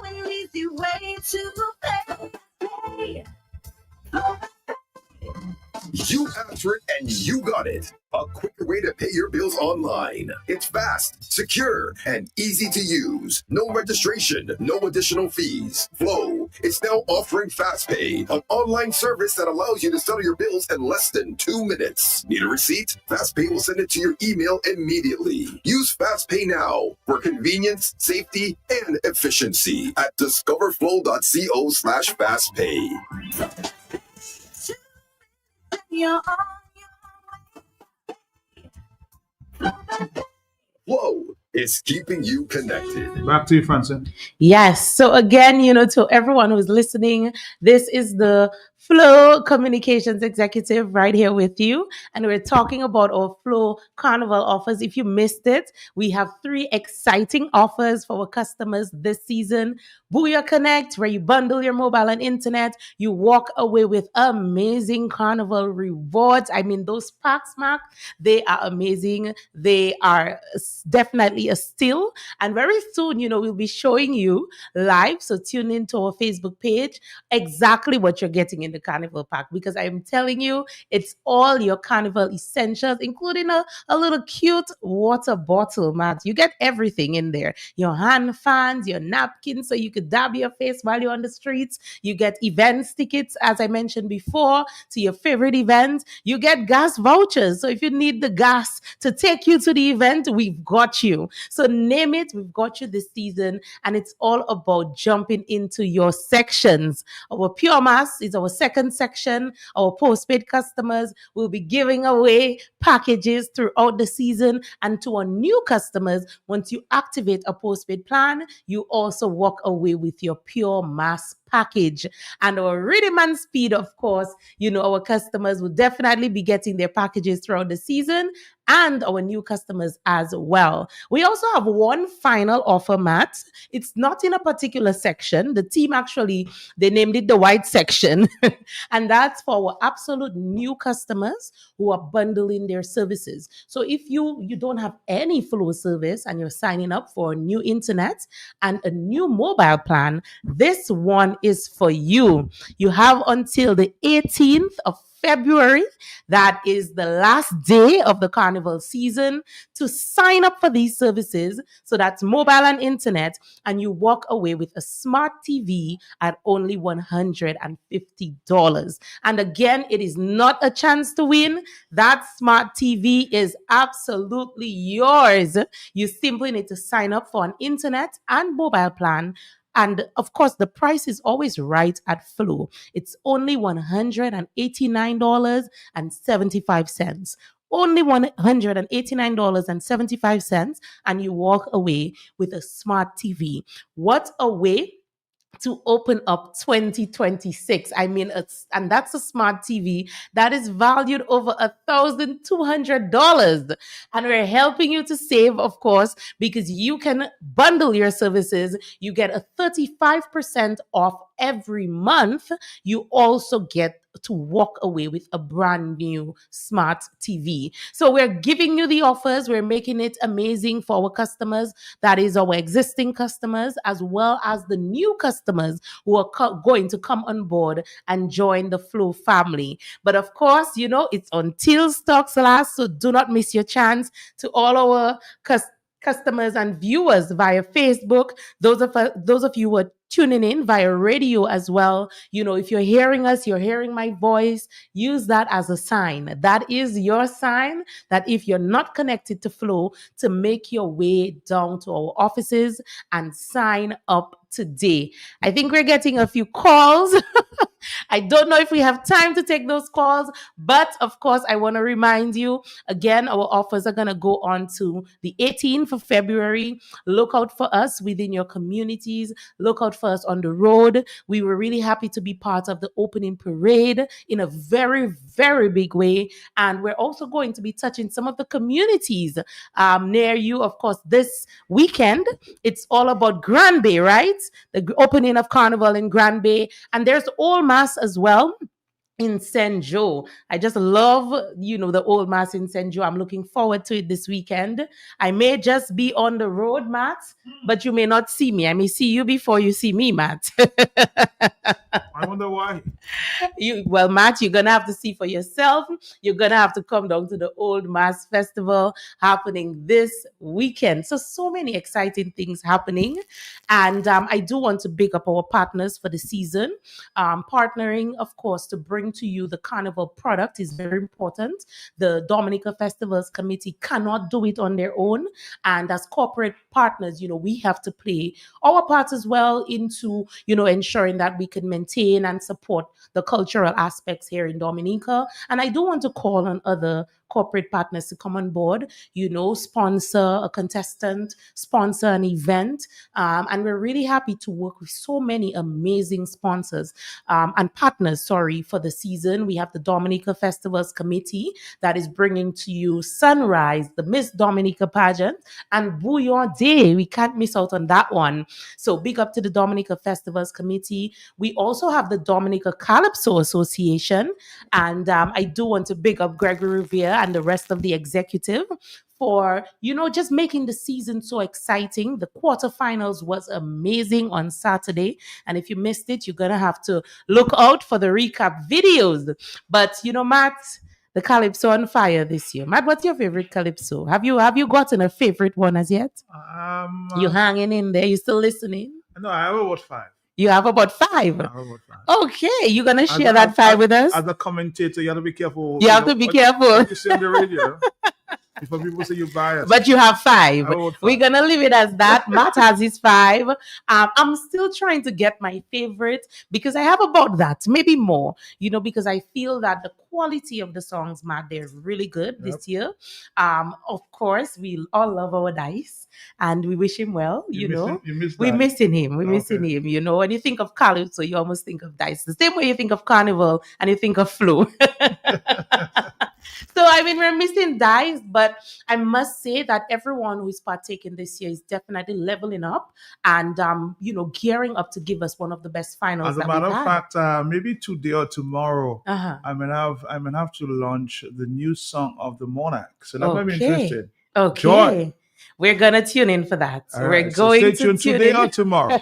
Speaker 9: An easy way to pay.
Speaker 11: You asked for it and you got it. A quicker way to pay your bills online. It's fast, secure, and easy to use. No registration, no additional fees. Flow is now offering FastPay, an online service that allows you to settle your bills in less than 2 minutes. Need a receipt? FastPay will send it to your email immediately. Use FastPay now for convenience, safety, and efficiency at discoverflow.co/fastpay.
Speaker 9: You're
Speaker 11: Flow is keeping you connected.
Speaker 2: Back to you, Francine.
Speaker 12: Yes. So again, to everyone who's listening, this is the Flow Communications Executive right here with you. And we're talking about our Flow Carnival offers. If you missed it, we have 3 exciting offers for our customers this season. Booyah Connect, where you bundle your mobile and internet. You walk away with amazing carnival rewards. I mean, those packs, Mark, they are amazing. They are definitely a steal. And very soon, we'll be showing you live. So tune into our Facebook page exactly what you're getting in the carnival pack, because I'm telling you, it's all your carnival essentials, including a little cute water bottle, Matt. You get everything in there. Your hand fans, your napkins, so you could dab your face while you're on the streets. You get events tickets, as I mentioned before, to your favorite events. You get gas vouchers. So if you need the gas to take you to the event, we've got you. So name it, we've got you this season. And it's all about jumping into your sections. Our Pure Mass is our second section. Our postpaid customers will be giving away packages throughout the season. And to our new customers, once you activate a postpaid plan, you also walk away with your Pure Mass package. And our rhythm and speed, of course, our customers will definitely be getting their packages throughout the season, and our new customers as well. We also have one final offer, Matt. It's not in a particular section. The team actually, they named it the white section. And that's for our absolute new customers who are bundling their services. So if you don't have any Flow service and you're signing up for a new internet and a new mobile plan, this one is for you. You have until the 18th of February, that is the last day of the carnival season, to sign up for these services. So that's mobile and internet, and you walk away with a smart TV at only $150. And again, it is not a chance to win. That smart TV is absolutely yours. You simply need to sign up for an internet and mobile plan. And of course, the price is always right at Flow. It's only $189.75. Only $189.75, and you walk away with a smart TV. What a way to open up 2026. I mean, and that's a smart TV that is valued over $1,200. And we're helping you to save, of course, because you can bundle your services. You get a 35% off every month. You also get to walk away with a brand new smart TV. So we're giving you the offers. We're making it amazing for our customers. That is our existing customers, as well as the new customers who are going to come on board and join the Flow family. But of course, it's until stocks last, so do not miss your chance. To all our customers and viewers via Facebook, those of you who are tuning in via radio as well, if you're hearing us, you're hearing my voice, use that as a sign. That is your sign that if you're not connected to Flow, to make your way down to our offices and sign up today. I think we're getting a few calls. I don't know if we have time to take those calls, but of course, I want to remind you again, our offers are going to go on to the 18th of February. Look out for us within your communities. Look out for us on the road. We were really happy to be part of the opening parade in a very, very big way. And we're also going to be touching some of the communities near you. Of course, this weekend, it's all about Grand Bay, right? The opening of Carnival in Grand Bay. And there's Old Mass as well in St. Joe. I just love, the Old Mass in St. Joe. I'm looking forward to it this weekend. I may just be on the road, Matt, but you may not see me. I may see you before you see me, Matt.
Speaker 2: I wonder why.
Speaker 12: Well, Matt, you're going to have to see for yourself. You're going to have to come down to the Old Mass Festival happening this weekend. So many exciting things happening. And I do want to big up our partners for the season. Partnering, of course, to bring to you the Carnival product is very important. The Dominica Festivals Committee cannot do it on their own. And as corporate partners, we have to play our part as well into, ensuring that we can maintain and support the cultural aspects here in Dominica. And I do want to call on other corporate partners to come on board, sponsor a contestant, sponsor an event. And we're really happy to work with so many amazing sponsors and partners, for the season. We have the Dominica Festivals Committee that is bringing to you Sunrise, the Miss Dominica pageant, and Bouillon Day. We can't miss out on that one. So big up to the Dominica Festivals Committee. We also have the Dominica Calypso Association. And I do want to big up Gregory Revere and the rest of the executive for, just making the season so exciting. The quarterfinals was amazing on Saturday. And if you missed it, you're going to have to look out for the recap videos. But, Matt, the Calypso on fire this year. Matt, what's your favorite Calypso? Have you gotten a favorite one as yet? You hanging in there? You still listening?
Speaker 2: No, I have about 5.
Speaker 12: You have about 5?
Speaker 2: I have about 5.
Speaker 12: Okay, you're going to share that 5 with us?
Speaker 2: As a commentator, you have to be careful.
Speaker 12: You have to be careful.
Speaker 2: What you say on the radio. Before people say you biased.
Speaker 12: But you have 5.
Speaker 2: I vote
Speaker 12: We're gonna leave it as that. Matt has his 5. I'm still trying to get my favorite because I have about that, maybe more. Because I feel that the quality of the songs, Matt, they're really good this year. Of course, we all love our Dice, and we wish him well.
Speaker 2: You miss
Speaker 12: We're
Speaker 2: that.
Speaker 12: missing him. We're
Speaker 2: Okay.
Speaker 12: missing him. When you think of Calypso, you almost think of Dice. The same way you think of Carnival and you think of Flo. So, we're missing Dice, but I must say that everyone who is partaking this year is definitely leveling up and, gearing up to give us one of the best finals
Speaker 2: As a
Speaker 12: that
Speaker 2: matter
Speaker 12: we've
Speaker 2: of
Speaker 12: had.
Speaker 2: fact, maybe today or tomorrow,
Speaker 12: Uh-huh.
Speaker 2: I'm gonna have to launch the new song of the Monarch. So that might be
Speaker 12: Okay.
Speaker 2: interesting.
Speaker 12: Okay.
Speaker 2: Joy.
Speaker 12: We're going to tune in for that.
Speaker 2: All
Speaker 12: We're
Speaker 2: right, so
Speaker 12: going
Speaker 2: stay
Speaker 12: to
Speaker 2: tuned
Speaker 12: tune
Speaker 2: today
Speaker 12: in.
Speaker 2: or tomorrow.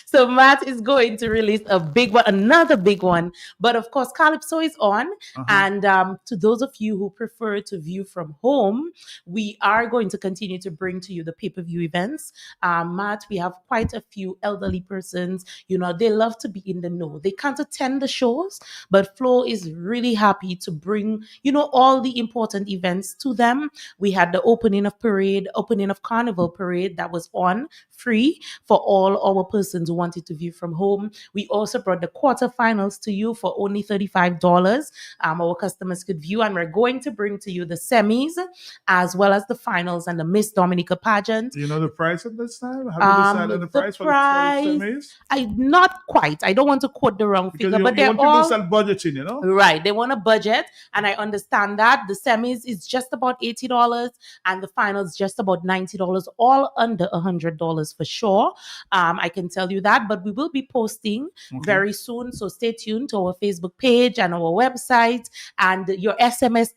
Speaker 12: So Matt is going to release a big one, another big one. But of course, Calypso is on. And to those of you who prefer to view from home, we are going to continue to bring to you the pay-per-view events. Matt, we have quite a few elderly persons. They love to be in the know. They can't attend the shows, but Flo is really happy to bring, all the important events to them. We had the opening of Carnival Parade that was on free for all our persons who wanted to view from home. We also brought the quarterfinals to you for only $35. Our customers could view, and we're going to bring to you the semis as well as the finals and the Miss Dominica pageant.
Speaker 2: You know the price of this time? Have you decided on the price for the semis?
Speaker 12: Not quite. I don't want to quote the wrong figure, but they're
Speaker 2: want people
Speaker 12: all
Speaker 2: to start budgeting,
Speaker 12: Right. They want a budget, and I understand that. The semis is just about $80 and the finals just about $90, all under $100 for sure. I can tell you that, but we will be posting very soon. So stay tuned to our Facebook page and our website and your SMS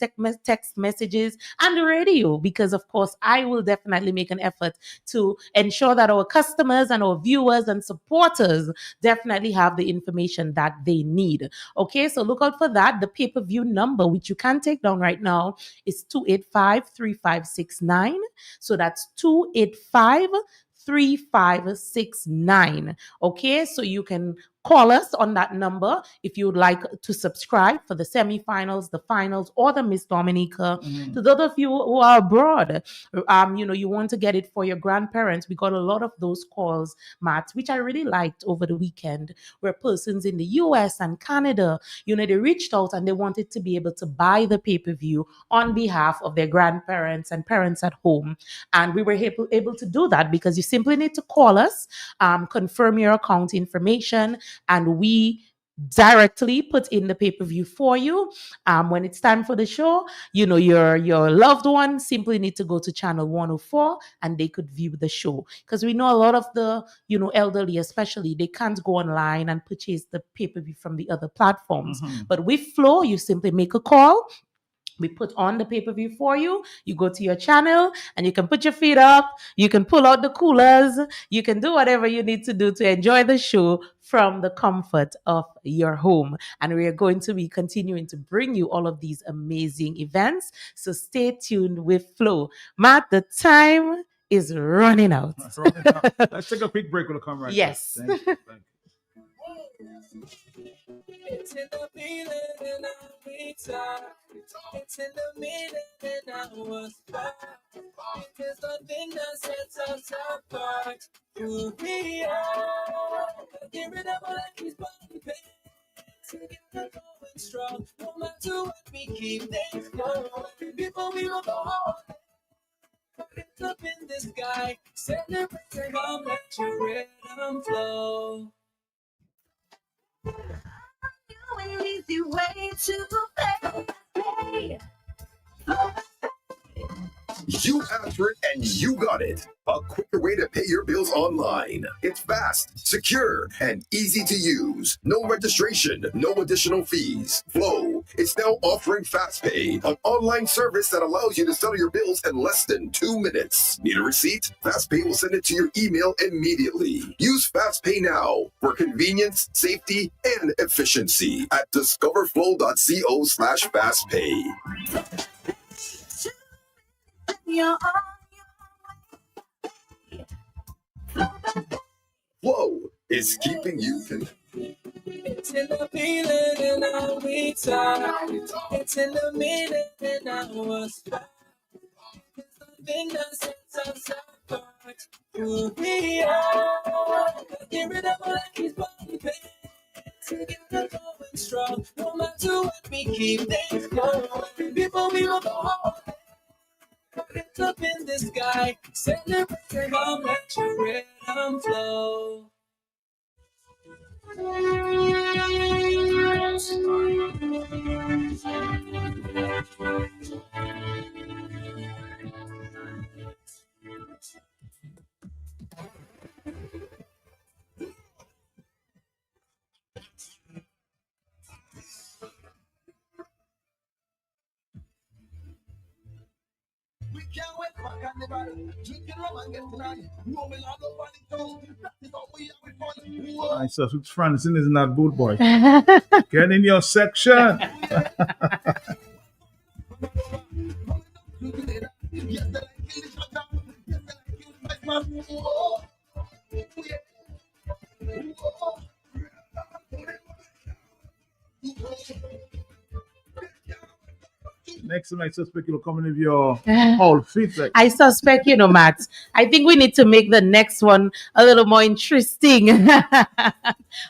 Speaker 12: text messages and the radio, because of course I will definitely make an effort to ensure that our customers and our viewers and supporters definitely have the information that they need. Okay, so look out for that. The pay-per-view number, which you can take down right now, is 285-3569. So that's 285-3569. Okay, so you can call us on that number if you would like to subscribe for the semifinals, the finals, or the Miss Dominica. To those of you who are abroad, you want to get it for your grandparents. We got a lot of those calls, Matt, which I really liked over the weekend, where persons in the US and Canada, they reached out and they wanted to be able to buy the pay-per-view on behalf of their grandparents and parents at home. And we were able to do that because you simply need to call us, confirm your account information, and we directly put in the pay-per-view for you. When it's time for the show, your loved one simply need to go to channel 104 and they could view the show, because we know a lot of the elderly especially, they can't go online and purchase the pay-per-view from the other platforms. But with Flo, you simply make a call. We put on the pay-per-view for you. You go to your channel and you can put your feet up. You can pull out the coolers. You can do whatever you need to do to enjoy the show from the comfort of your home. And we are going to be continuing to bring you all of these amazing events. So stay tuned with Flo. Matt, the time is running out.
Speaker 2: Let's take a quick break. We'll come right back.
Speaker 12: Yes.
Speaker 2: Thank you.
Speaker 15: It's in the feeling and we talk. It's in the meaning and our spot. It is the thing that sets us apart. Who we are. Get rid of all these body pains. Together going strong. No matter what, we keep things going. Before we will go home. It's up in the sky. Celebrate, come let your rhythm flow.
Speaker 9: An easy way to pay.
Speaker 11: You asked for it and you got it. A quicker way to pay your bills online. It's fast, secure, and easy to use. No registration, no additional fees. Flow is now offering FastPay, an online service that allows you to settle your bills in less than 2 minutes. Need a receipt? FastPay will send it to your email immediately. Use FastPay now for convenience, safety, and efficiency at discoverflow.co/fastpay.
Speaker 9: You're
Speaker 11: Flow is keeping you connected.
Speaker 15: It's in the feeling and how we talk. It's in the meaning and our spot. something that sets us apart. Who we are. Get rid of all that keeps bumping. Together going strong. No matter what, we keep things going. Before we will go home. It's up in the sky. Celebrate, come let your rhythm flow.
Speaker 9: We can't wait for carnival. Drinking rum and getting on. Roaming all over the town. That is how we have it fun. Whoa.
Speaker 2: I said, Francine is not boot boy. Get in your section. Next time I suspect you'll come in with your whole feet. Like.
Speaker 12: I suspect, Matt. I think we need to make the next one a little more interesting.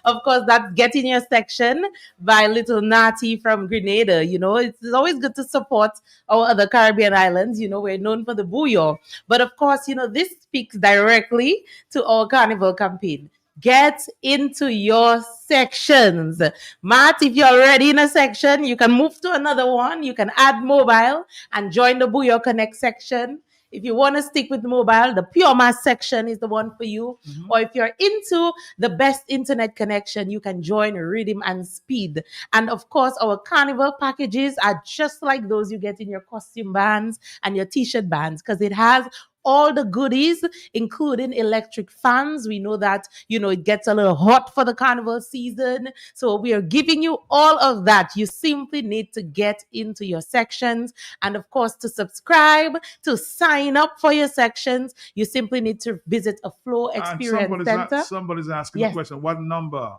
Speaker 12: Of course, that's Get in Your Section by Little Natty from Grenada. It's always good to support our other Caribbean islands. We're known for the bouillon. But of course, this speaks directly to our carnival campaign. Get into your sections. Matt, if you're already in a section, you can move to another one. You can add mobile and join the Bouillon Connect section. If you want to stick with mobile, the Pure Mass section is the one for you. Mm-hmm. Or if you're into the best internet connection, you can join Rhythm and Speed. And of course, our carnival packages are just like those you get in your costume bands and your t-shirt bands, because it has all the goodies, including electric fans. We know that, it gets a little hot for the carnival season. So we are giving you all of that. You simply need to get into your sections. And of course, to subscribe, to sign up for your sections, you simply need to visit a Flow Experience Center.
Speaker 2: Somebody's asking a question. What number?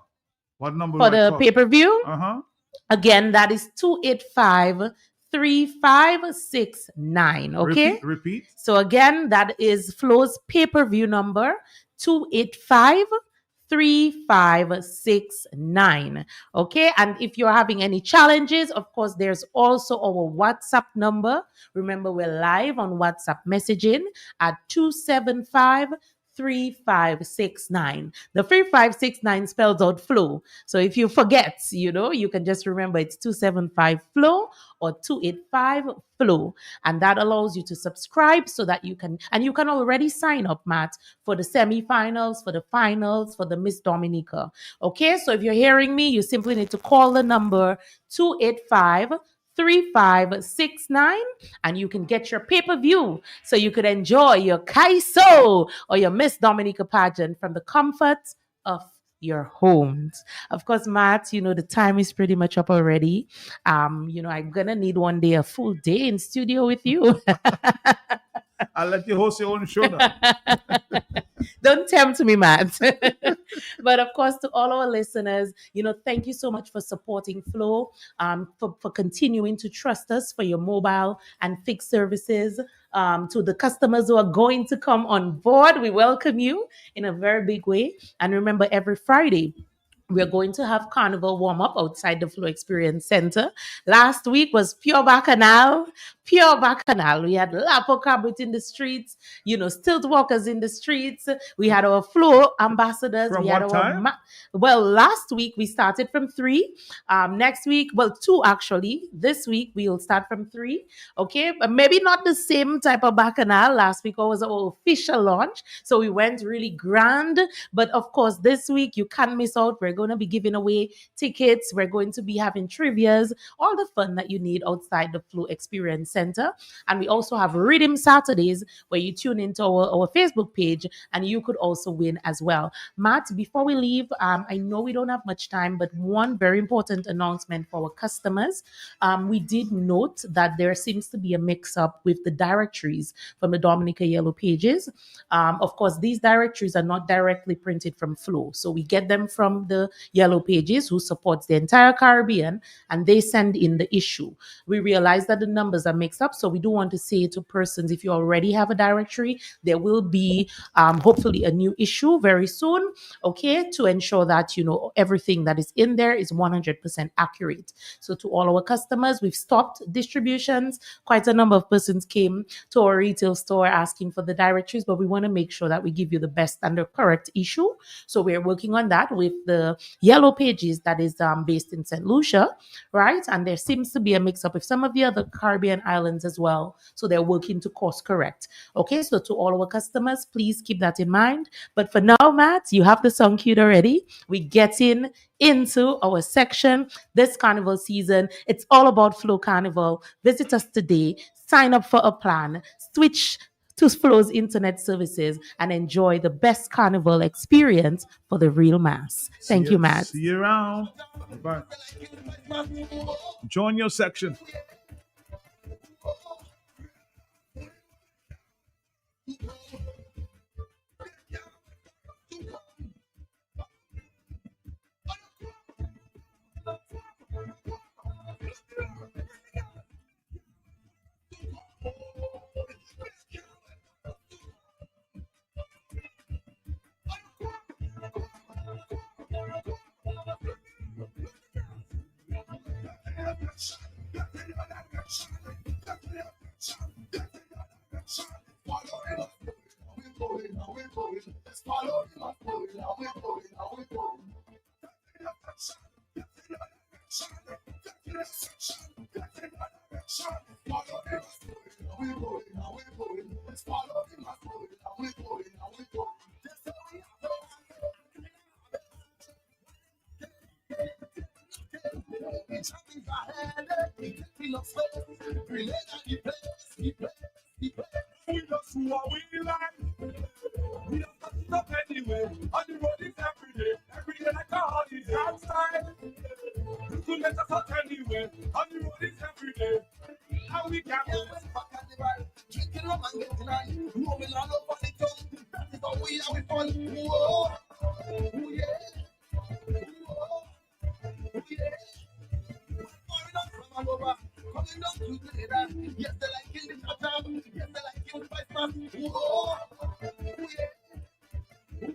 Speaker 12: For the pay-per-view?
Speaker 2: Uh-huh.
Speaker 12: Again, that is 285-3569. Okay.
Speaker 2: Repeat.
Speaker 12: So again, that is Flow's pay-per-view number, 285-3569. Okay. And if you're having any challenges, of course, there's also our WhatsApp number. Remember, we're live on WhatsApp messaging at 275-3569. The 3569 spells out Flow. So if you forget, you can just remember it's 275 Flow or 285 Flow. And that allows you to subscribe so that you can already sign up, Matt, for the semifinals, for the finals, for the Miss Dominica. Okay, so if you're hearing me, you simply need to call the number 285-3569 and you can get your pay-per-view so you could enjoy your Kaiso or your Miss Dominica pageant from the comfort of your homes. Of course, Matt, the time is pretty much up already. I'm gonna need one day, a full day in studio with you.
Speaker 2: I'll let you host your own show now.
Speaker 12: Don't tempt me, Matt. But of course, to all our listeners, thank you so much for supporting Flow, for continuing to trust us for your mobile and fixed services. To the customers who are going to come on board, we welcome you in a very big way. And remember, every Friday, we're going to have carnival warm-up outside the Flow Experience Center. Last week was pure bacchanal. We had Lapo Cabrit in the streets, stilt walkers in the streets. We had our Flow ambassadors.
Speaker 2: From
Speaker 12: we had
Speaker 2: what
Speaker 12: our
Speaker 2: time?
Speaker 12: Last week we started from 3. Next week, 2 actually. This week we will start from 3. Okay, but maybe not the same type of bacchanal. Last week was our official launch, so we went really grand. But of course, this week you can't miss out. We're going to be giving away tickets. We're going to be having trivias, all the fun that you need outside the Flow Experience Center. And we also have Rhythm Saturdays where you tune into our Facebook page and you could also win as well. Matt, before we leave, I know we don't have much time, but one very important announcement for our customers. We did note that there seems to be a mix-up with the directories from the Dominica Yellow Pages. Of course, these directories are not directly printed from Flow. So we get them from the the Yellow Pages, who supports the entire Caribbean, and they send in the issue. We realize that the numbers are mixed up, so we do want to say to persons, if you already have a directory, there will be hopefully a new issue very soon, okay, to ensure that, everything that is in there is 100% accurate. So to all our customers, we've stopped distributions. Quite a number of persons came to our retail store asking for the directories, but we want to make sure that we give you the best and the correct issue. So we're working on that with the Yellow Pages that is based in St. Lucia, right? And there seems to be a mix-up with some of the other Caribbean islands as well. So they're working to course correct. Okay, so to all our customers, please keep that in mind. But for now, Matt, you have the song queued already. We get into our section this carnival season. It's all about Flow Carnival. Visit us today, sign up for a plan, switch to Flow's internet services, and enjoy the best carnival experience for the real mass. Thank you, Matt.
Speaker 2: See you around. Bye. Join your section.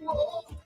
Speaker 9: Whoa.